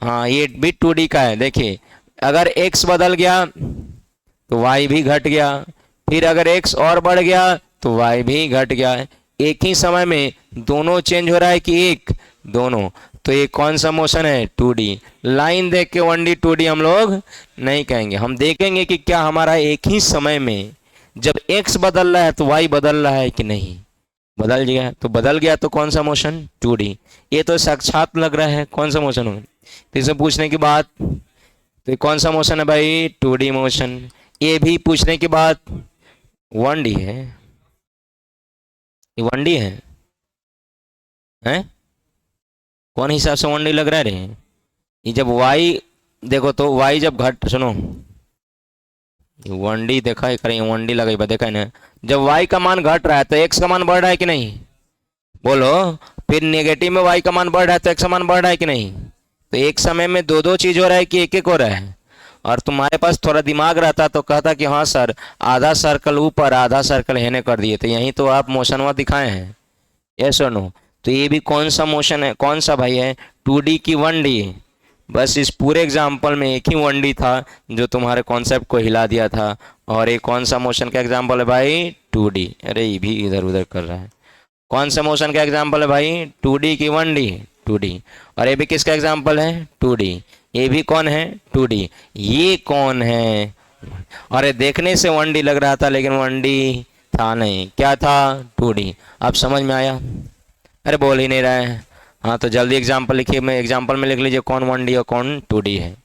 हाँ, ये भी 2D का है। देखिए, अगर x बदल गया तो y भी घट गया, फिर अगर x और बढ़ गया तो y भी घट गया। एक ही समय में दोनों चेंज हो रहा है कि एक? दोनों। तो ये कौन सा मोशन है? 2D। लाइन देख के 1D 2D हम लोग नहीं कहेंगे, हम देखेंगे कि क्या हमारा एक ही समय में जब x बदल रहा है तो y बदल रहा है कि नहीं। बदल गया तो बदल गया, तो कौन सा मोशन? 2D। ये तो साक्षात लग रहा है, कौन सा मोशन होगा? फिर से पूछने की बात, तो ये कौन सा मोशन है भाई? 2D motion. ये भी पूछने की बात, 1D है। ये 1D है, हैं? कौन हिसाब से 1D लग रहा है रे? ये जब y, देखो तो y जब घट, सुनो, वन डी देखा है करें, वन डी लगा देखा है ना। जब वाई का मान घट रहा है तो एक्स का मान बढ़ रहा है कि नहीं, बोलो। फिर नेगेटिव में वाई का मान बढ़ रहा है तो एक्स का मान बढ़ रहा है कि नहीं। तो एक समय में दो दो चीज हो रहा है कि एक एक हो रहा है। और तुम्हारे पास थोड़ा दिमाग रहता तो कहता कि हाँ सर, आधा सर्कल ऊपर आधा सर्कल हेने कर दिए, तो यहीं तो आप मोशन वहाँ दिखाए हैं। यस और नो। तो ये भी कौन सा मोशन है, कौन सा भाई है, 2D की 1D। बस इस पूरे एग्जाम्पल में एक ही 1D था जो तुम्हारे कॉन्सेप्ट को हिला दिया था। और ये कौन सा मोशन का एग्जाम्पल है भाई, 2D। अरे ये भी इधर उधर कर रहा है। कौन से मोशन का एग्जाम्पल है भाई, 2D की 1D, 2D। और ये भी किसका एग्जाम्पल है, 2D। ये भी कौन है, 2D। ये कौन है, अरे देखने से 1D लग रहा था लेकिन 1D था नहीं, क्या था, 2D। अब समझ में आया। अरे बोल ही नहीं रहा है। हाँ तो जल्दी एग्जाम्पल लिखिए, मैं एग्जाम्पल में लिख लीजिए कौन 1D और कौन 2D है।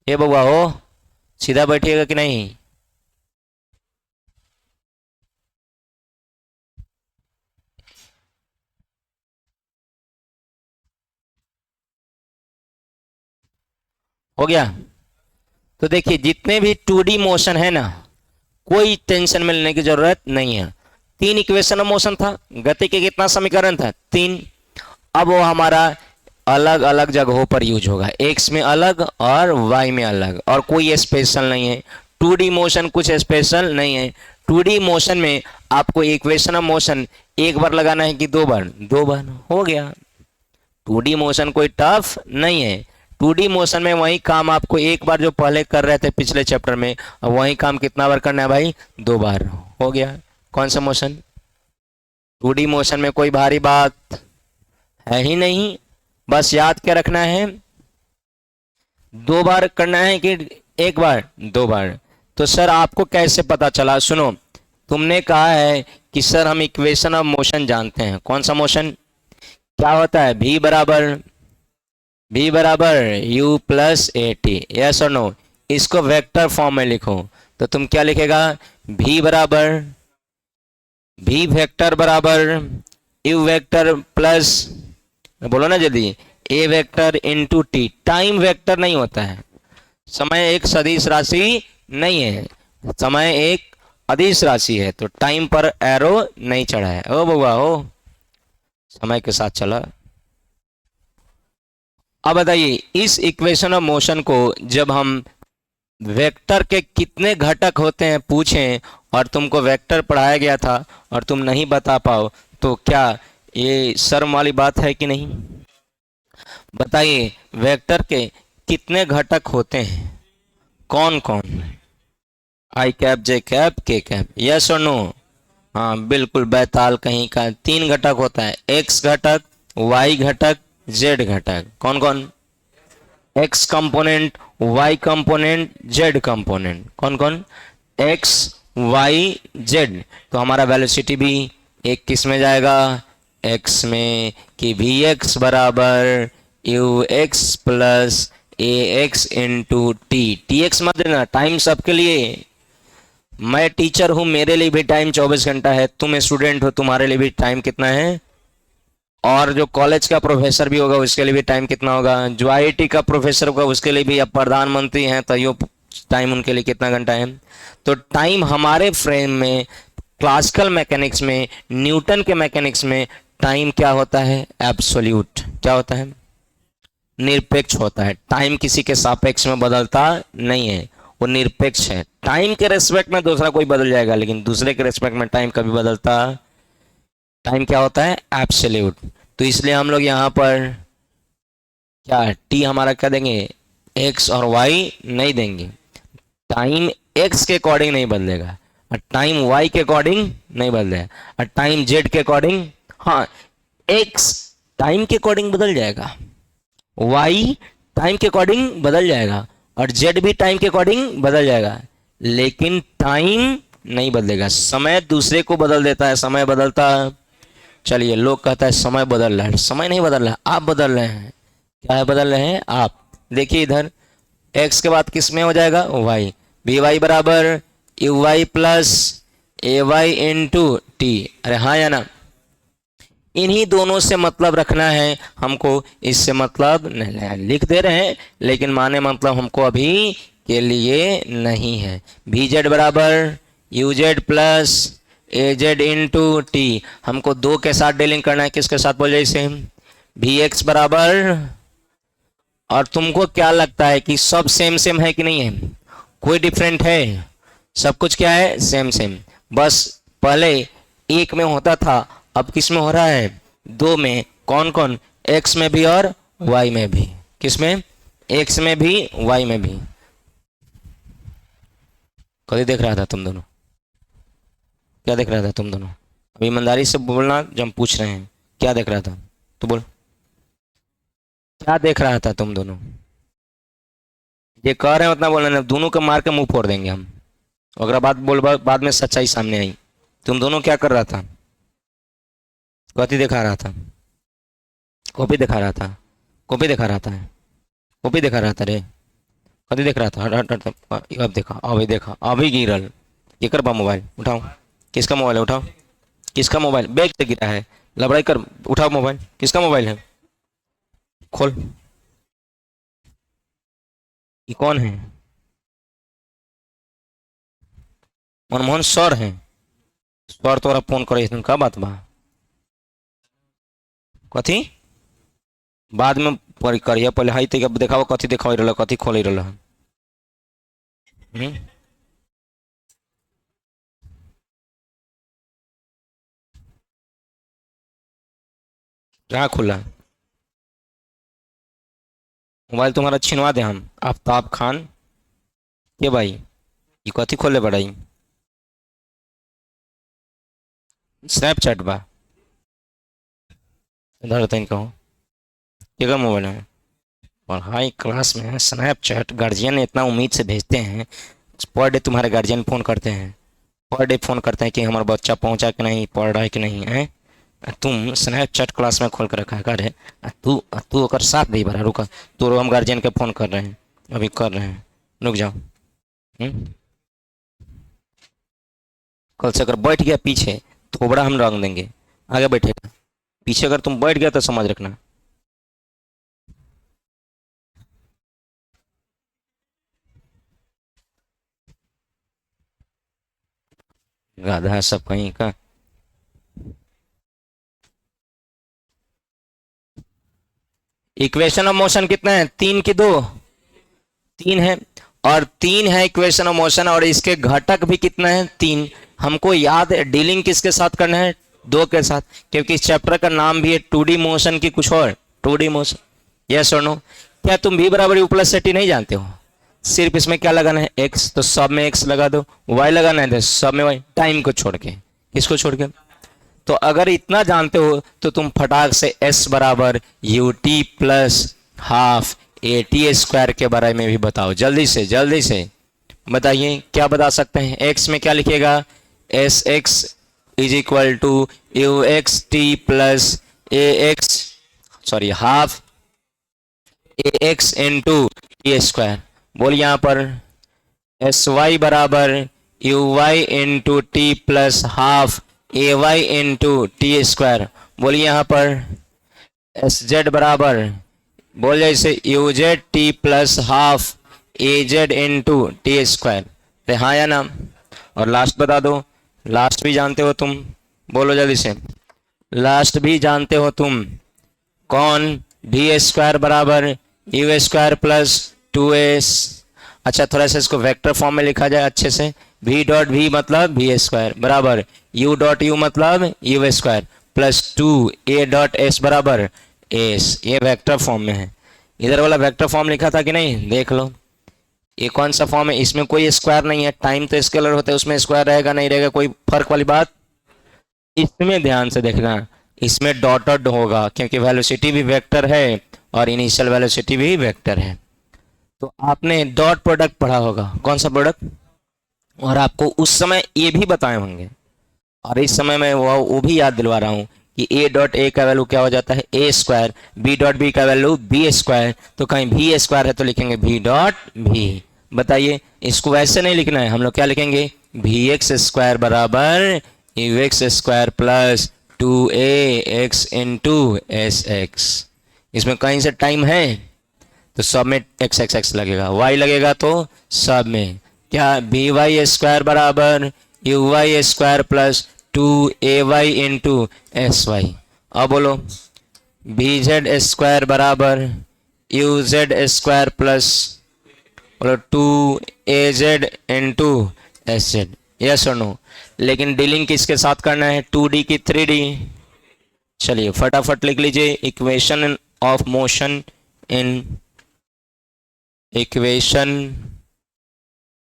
ये बउआ हो, सीधा बैठिएगा कि नहीं। हो गया। तो देखिए जितने भी 2D मोशन है ना, कोई टेंशन में लेने की जरूरत नहीं है। 3 इक्वेशन ऑफ मोशन था, गति के कितना समीकरण था, 3। अब वो हमारा अलग अलग जगहों पर यूज होगा, एक्स में अलग और वाई में अलग, और कोई स्पेशल नहीं है। 2D मोशन कुछ स्पेशल नहीं है। 2D मोशन में आपको इक्वेशन ऑफ मोशन एक बार लगाना है कि 2 बार, 2 बार हो गया। 2D मोशन कोई टफ नहीं है। 2D मोशन में वही काम आपको एक बार जो पहले कर रहे थे पिछले चैप्टर में, अब वही काम कितना बार करना है भाई, 2 बार हो गया। कौन सा मोशन, 2D मोशन में कोई भारी बात है ही नहीं। बस याद क्या रखना है, 2 बार करना है कि एक बार, 2 बार। तो सर आपको कैसे पता चला, सुनो। तुमने कहा है कि सर हम इक्वेशन ऑफ मोशन जानते हैं। कौन सा मोशन, क्या होता है, v बराबर u plus A T, yes और नो। इसको वेक्टर फॉर्म में लिखो तो तुम क्या लिखेगा, v वेक्टर बराबर u वेक्टर प्लस, बोलो ना जल्दी, A vector into T. Time vector नहीं होता है, समय एक सदिश राशि नहीं है, समय एक अदिश राशि है। तो टाइम पर एरो नहीं चढ़ा है। ओ बउआ हो, समय के साथ चला। अब बताइए इस इक्वेशन ऑफ मोशन को जब हम वेक्टर के कितने घटक होते हैं पूछें, और तुमको वेक्टर पढ़ाया गया था और तुम नहीं बता पाओ, तो क्या ये शर्म वाली बात है कि नहीं। बताइए वेक्टर के कितने घटक होते हैं, कौन कौन, आई कैप, जे कैप, के कैप, यस और नो। हाँ बिल्कुल बैताल कहीं का। 3 घटक होता है, एक्स घटक, वाई घटक, जेड घटक। कौन कौन, X component, Y component, Z component. कौन कौन, एक्स वाई जेड। तो हमारा वेलोसिटी भी एक किस में जाएगा, एक्स में, कि वी एक्स बराबर U x plus A X into T. T x मत देना, टाइम सबके लिए। मैं टीचर हूं, मेरे लिए भी टाइम 24 घंटा है। तुम स्टूडेंट हो, तुम्हारे लिए भी टाइम कितना है। और जो कॉलेज का प्रोफेसर भी होगा उसके लिए भी टाइम कितना होगा, जो आईआईटी का प्रोफेसर होगा उसके लिए भी, अब प्रधानमंत्री हैं तो यो टाइम उनके लिए कितना घंटा है। तो टाइम हमारे फ्रेम में, क्लासिकल मैकेनिक्स में, न्यूटन के मैकेनिक्स में टाइम क्या होता है, एब्सोल्यूट। क्या होता है, निरपेक्ष होता है। टाइम किसी के सापेक्ष में बदलता नहीं है, वो निरपेक्ष है। टाइम के रेस्पेक्ट में दूसरा कोई बदल जाएगा लेकिन दूसरे के रेस्पेक्ट में टाइम कभी बदलता, टाइम क्या होता है, एब्सोल्यूट। तो इसलिए हम लोग यहाँ पर क्या, टी हमारा क्या देंगे, एक्स और वाई नहीं देंगे। टाइम एक्स के अकॉर्डिंग नहीं बदलेगा और टाइम वाई के अकॉर्डिंग नहीं बदलेगा, और टाइम जेड के अकॉर्डिंग, हाँ एक्स टाइम के अकॉर्डिंग बदल जाएगा, वाई टाइम के अकॉर्डिंग बदल जाएगा, और जेड भी टाइम के अकॉर्डिंग बदल जाएगा, लेकिन टाइम नहीं बदलेगा। समय दूसरे को बदल देता है, समय बदलता चलिए, लोग कहता है समय बदल रहा है, समय नहीं बदल रहा है, आप बदल रहे हैं। क्या है बदल रहे हैं आप? देखिए इधर x के बाद किस में हो जाएगा y, बी वाई बराबर U Y plus A Y into T. अरे हाँ या ना? इन्हीं दोनों से मतलब रखना है हमको, इससे मतलब नहीं लिख दे रहे हैं लेकिन माने मतलब हमको अभी के लिए नहीं है। भी जेड बराबर यू जेड प्लस ए जेड इंटू टी, हमको दो के साथ डीलिंग करना है। किसके साथ बोल जैसे भी एक्स बराबर, और तुमको क्या लगता है कि सब सेम सेम है कि नहीं है? कोई डिफरेंट है? सब कुछ क्या है? Same same. बस पहले एक में होता था, अब किस में हो रहा है? दो में। कौन कौन? एक्स में भी और वाई में भी। किस में? एक्स में भी वाई में भी। कभी देख रहा था तुम दोनों? क्या देख रहा था तुम दोनों? अभी ईमानदारी से बोलना, जब हम पूछ रहे हैं क्या देख रहा था तो बोल, क्या देख रहा था तुम दोनों? ये कह रहे हैं उतना बोलना, दोनों को मार के मुंह फोड़ देंगे हम अगर बाद में सच्चाई सामने आई। तुम दोनों क्या कर रहा था? कथी दिखा रहा था? कॉपी दिखा रहा था? कॉपी दिखा रहा था? कॉपी दिखा रहा था रे? कथी देख रहा था? हट हट हट, अब देखा, अभी देखा, अभी गिरल। ये कर बा मोबाइल उठाओ। किसका मोबाइल है? उठाओ। किसका मोबाइल? बैग से गिरा है, लबड़ाई कर, उठाओ मोबाइल। किसका मोबाइल है? खोल। ये कौन है? मनमोहन सर है? सर तोरा फोन करे का बात बा? कथी? बाद में करिए, पहले हाई तक देखाओ, कथी देखा रहा, कथी खोल रहा। कहाँ खुला? मोबाइल तुम्हारा छिनवा दे हम। आफ्ताब खान के भाई, ये कथी खोले बड़ाई? स्नैपचैट बा? इधर तक कहो, क्या मोबाइल है? पढ़ाई क्लास में है स्नैपचैट, गार्जियन इतना उम्मीद से भेजते हैं, पर डे तुम्हारे गार्जियन फ़ोन करते हैं, पर डे फ़ोन करते हैं कि हमारा बच्चा पहुंचा कि नहीं, पढ़ रहा है कि नहीं है। तुम स्नैपचैट क्लास में खोल कर रखा है करे, तू अगर साथ नहीं भरा, रुका तो हम गार्जियन के फ़ोन कर रहे हैं, अभी कर रहे हैं, रुक जाओ। कल से अगर बैठ गया पीछे, थोबड़ा हम रंग देंगे। आगे बैठेगा, पीछे अगर तुम बैठ गया तो समझ रखना। गाधा सब कहीं का। इक्वेशन ऑफ मोशन कितना है? तीन की दो? तीन है। और तीन है इक्वेशन ऑफ मोशन, और इसके घटक भी कितना है? तीन। हमको याद है डीलिंग किसके साथ करना है? दो के साथ, क्योंकि इस चैप्टर का नाम भी है 2D मोशन की कुछ और, 2D मोशन। यस और नो? क्या तुम भी बराबर यू प्लस टी नहीं जानते हो? सिर्फ इसमें क्या लगाना है? एक्स, तो सब में एक्स लगा दो। वाई लगाना है तो सब में वाई, टाइम को छोड़ के। किसको छोड़ के? तो अगर इतना जानते हो तो तुम फटाक से s बराबर U T plus half A T square के बारे में भी बताओ। जल्दी से जल्दी से बताइए, क्या बता सकते हैं? x में क्या लिखिएगा? S X is equal to U X T plus A X, sorry half A X into T square. बोलिए यहाँ पर एस वाई बराबर U Y into T plus half A Y into T square. बोलिए यहाँ पर S Z बराबर, बोलिए इसे U Z T plus half A Z into T square. तो हाँ या ना? और लास्ट बता दो, लास्ट भी जानते हो तुम, बोलो जल्दी से। लास्ट भी जानते हो तुम, कौन? डी स्क्वायर बराबर यू स्क्वायर प्लस 2s। अच्छा, थोड़ा सा इसको वेक्टर फॉर्म में लिखा जाए अच्छे से। v डॉट v मतलब v स्क्वायर बराबर u डॉट u मतलब u square plus 2a dot s बराबर s। ये वेक्टर फॉर्म में है। इधर वाला वेक्टर फॉर्म लिखा था कि नहीं? देख लो, ये कौन सा फॉर्म है? इसमें कोई स्क्वायर नहीं है, टाइम तो स्केलर होता है, उसमें स्क्वायर रहेगा नहीं रहेगा, कोई फर्क वाली बात। इसमें ध्यान से देखना, इसमें डॉटेड होगा क्योंकि वेलोसिटी भी वेक्टर है और इनिशियल वेलोसिटी भी वेक्टर है। तो आपने डॉट प्रोडक्ट पढ़ा होगा, कौन सा प्रोडक्ट? और आपको उस समय ये भी बताए होंगे, और इस समय मैं वो भी याद दिलवा रहा हूँ कि ए डॉट ए का वैल्यू क्या हो जाता है ए स्क्वायर, बी डॉट बी का वैल्यू बी स्क्वायर, तो कहीं भी स्क्वायर है तो लिखेंगे भी डॉट भी। बताइए, इसको वैसे नहीं लिखना है, हम लोग क्या लिखेंगे, भी एक्स स्क्वायर बराबर U X square plus 2ax into S X. इसमें कहीं से टाइम है तो सब में एक्स एक्स एक्स लगेगा, वाई लगेगा तो सब में क्या, बी वाई स्क्वायर बराबर U Y square plus 2ay into S Y. अब बोलो, बी जेड स्क्वायर बराबर यू जेड स्क्वायर प्लस, बोलो 2az into S Z, yes और नो। लेकिन डीलिंग किसके साथ करना है, 2D की 3D। चलिए फटाफट लिख लीजिए, equation of motion in, equation,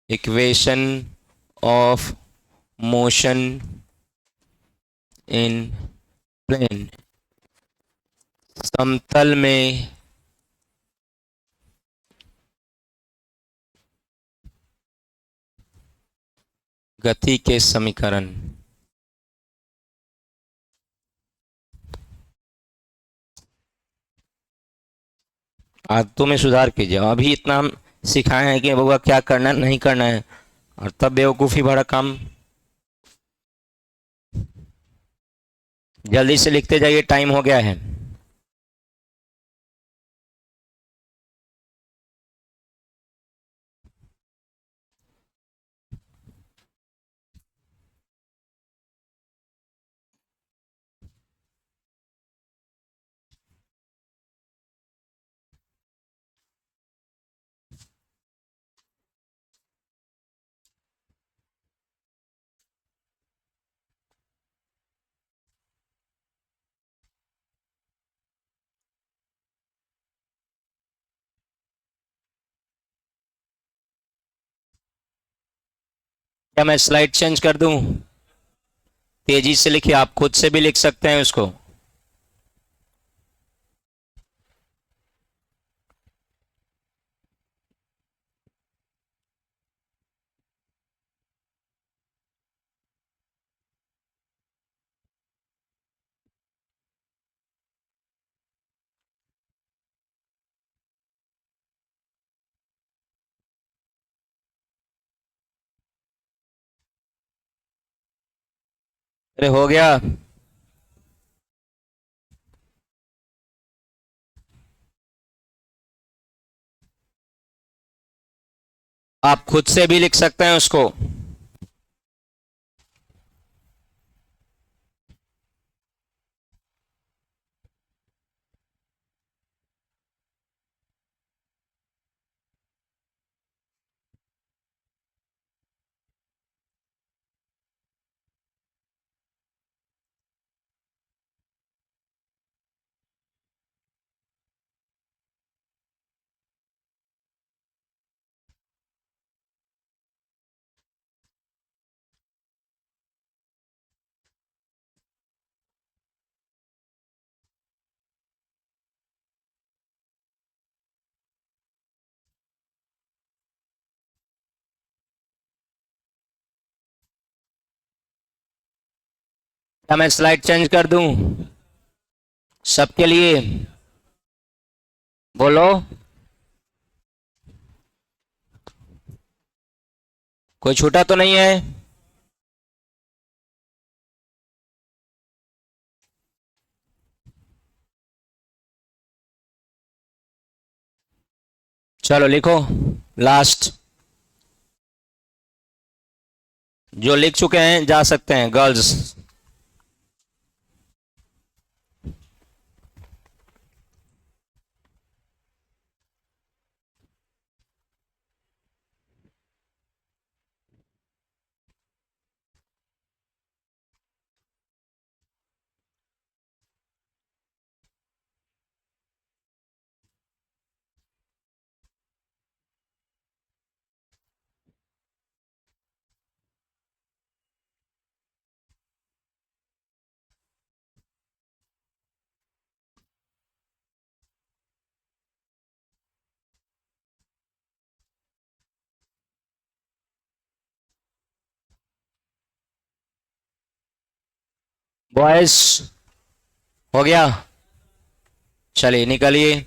equation of motion in plane, समतल में गति के समीकरण। आदतों में सुधार कीजिए, अभी इतना हम सिखाए हैं कि बउआ क्या करना है नहीं करना है, और तब बेवकूफ़ी भरा काम। जल्दी से लिखते जाइए, टाइम हो गया है। क्या मैं स्लाइड चेंज कर दूं? तेजी से लिखिए, आप खुद से भी लिख सकते हैं उसको। अरे हो गया। आप खुद से भी लिख सकते हैं उसको। क्या मैं स्लाइड चेंज कर दूं सबके लिए? बोलो, कोई छूटा तो नहीं है? चलो लिखो, लास्ट। जो लिख चुके हैं जा सकते हैं, गर्ल्स। बॉयज हो गया, चलिए निकलिए।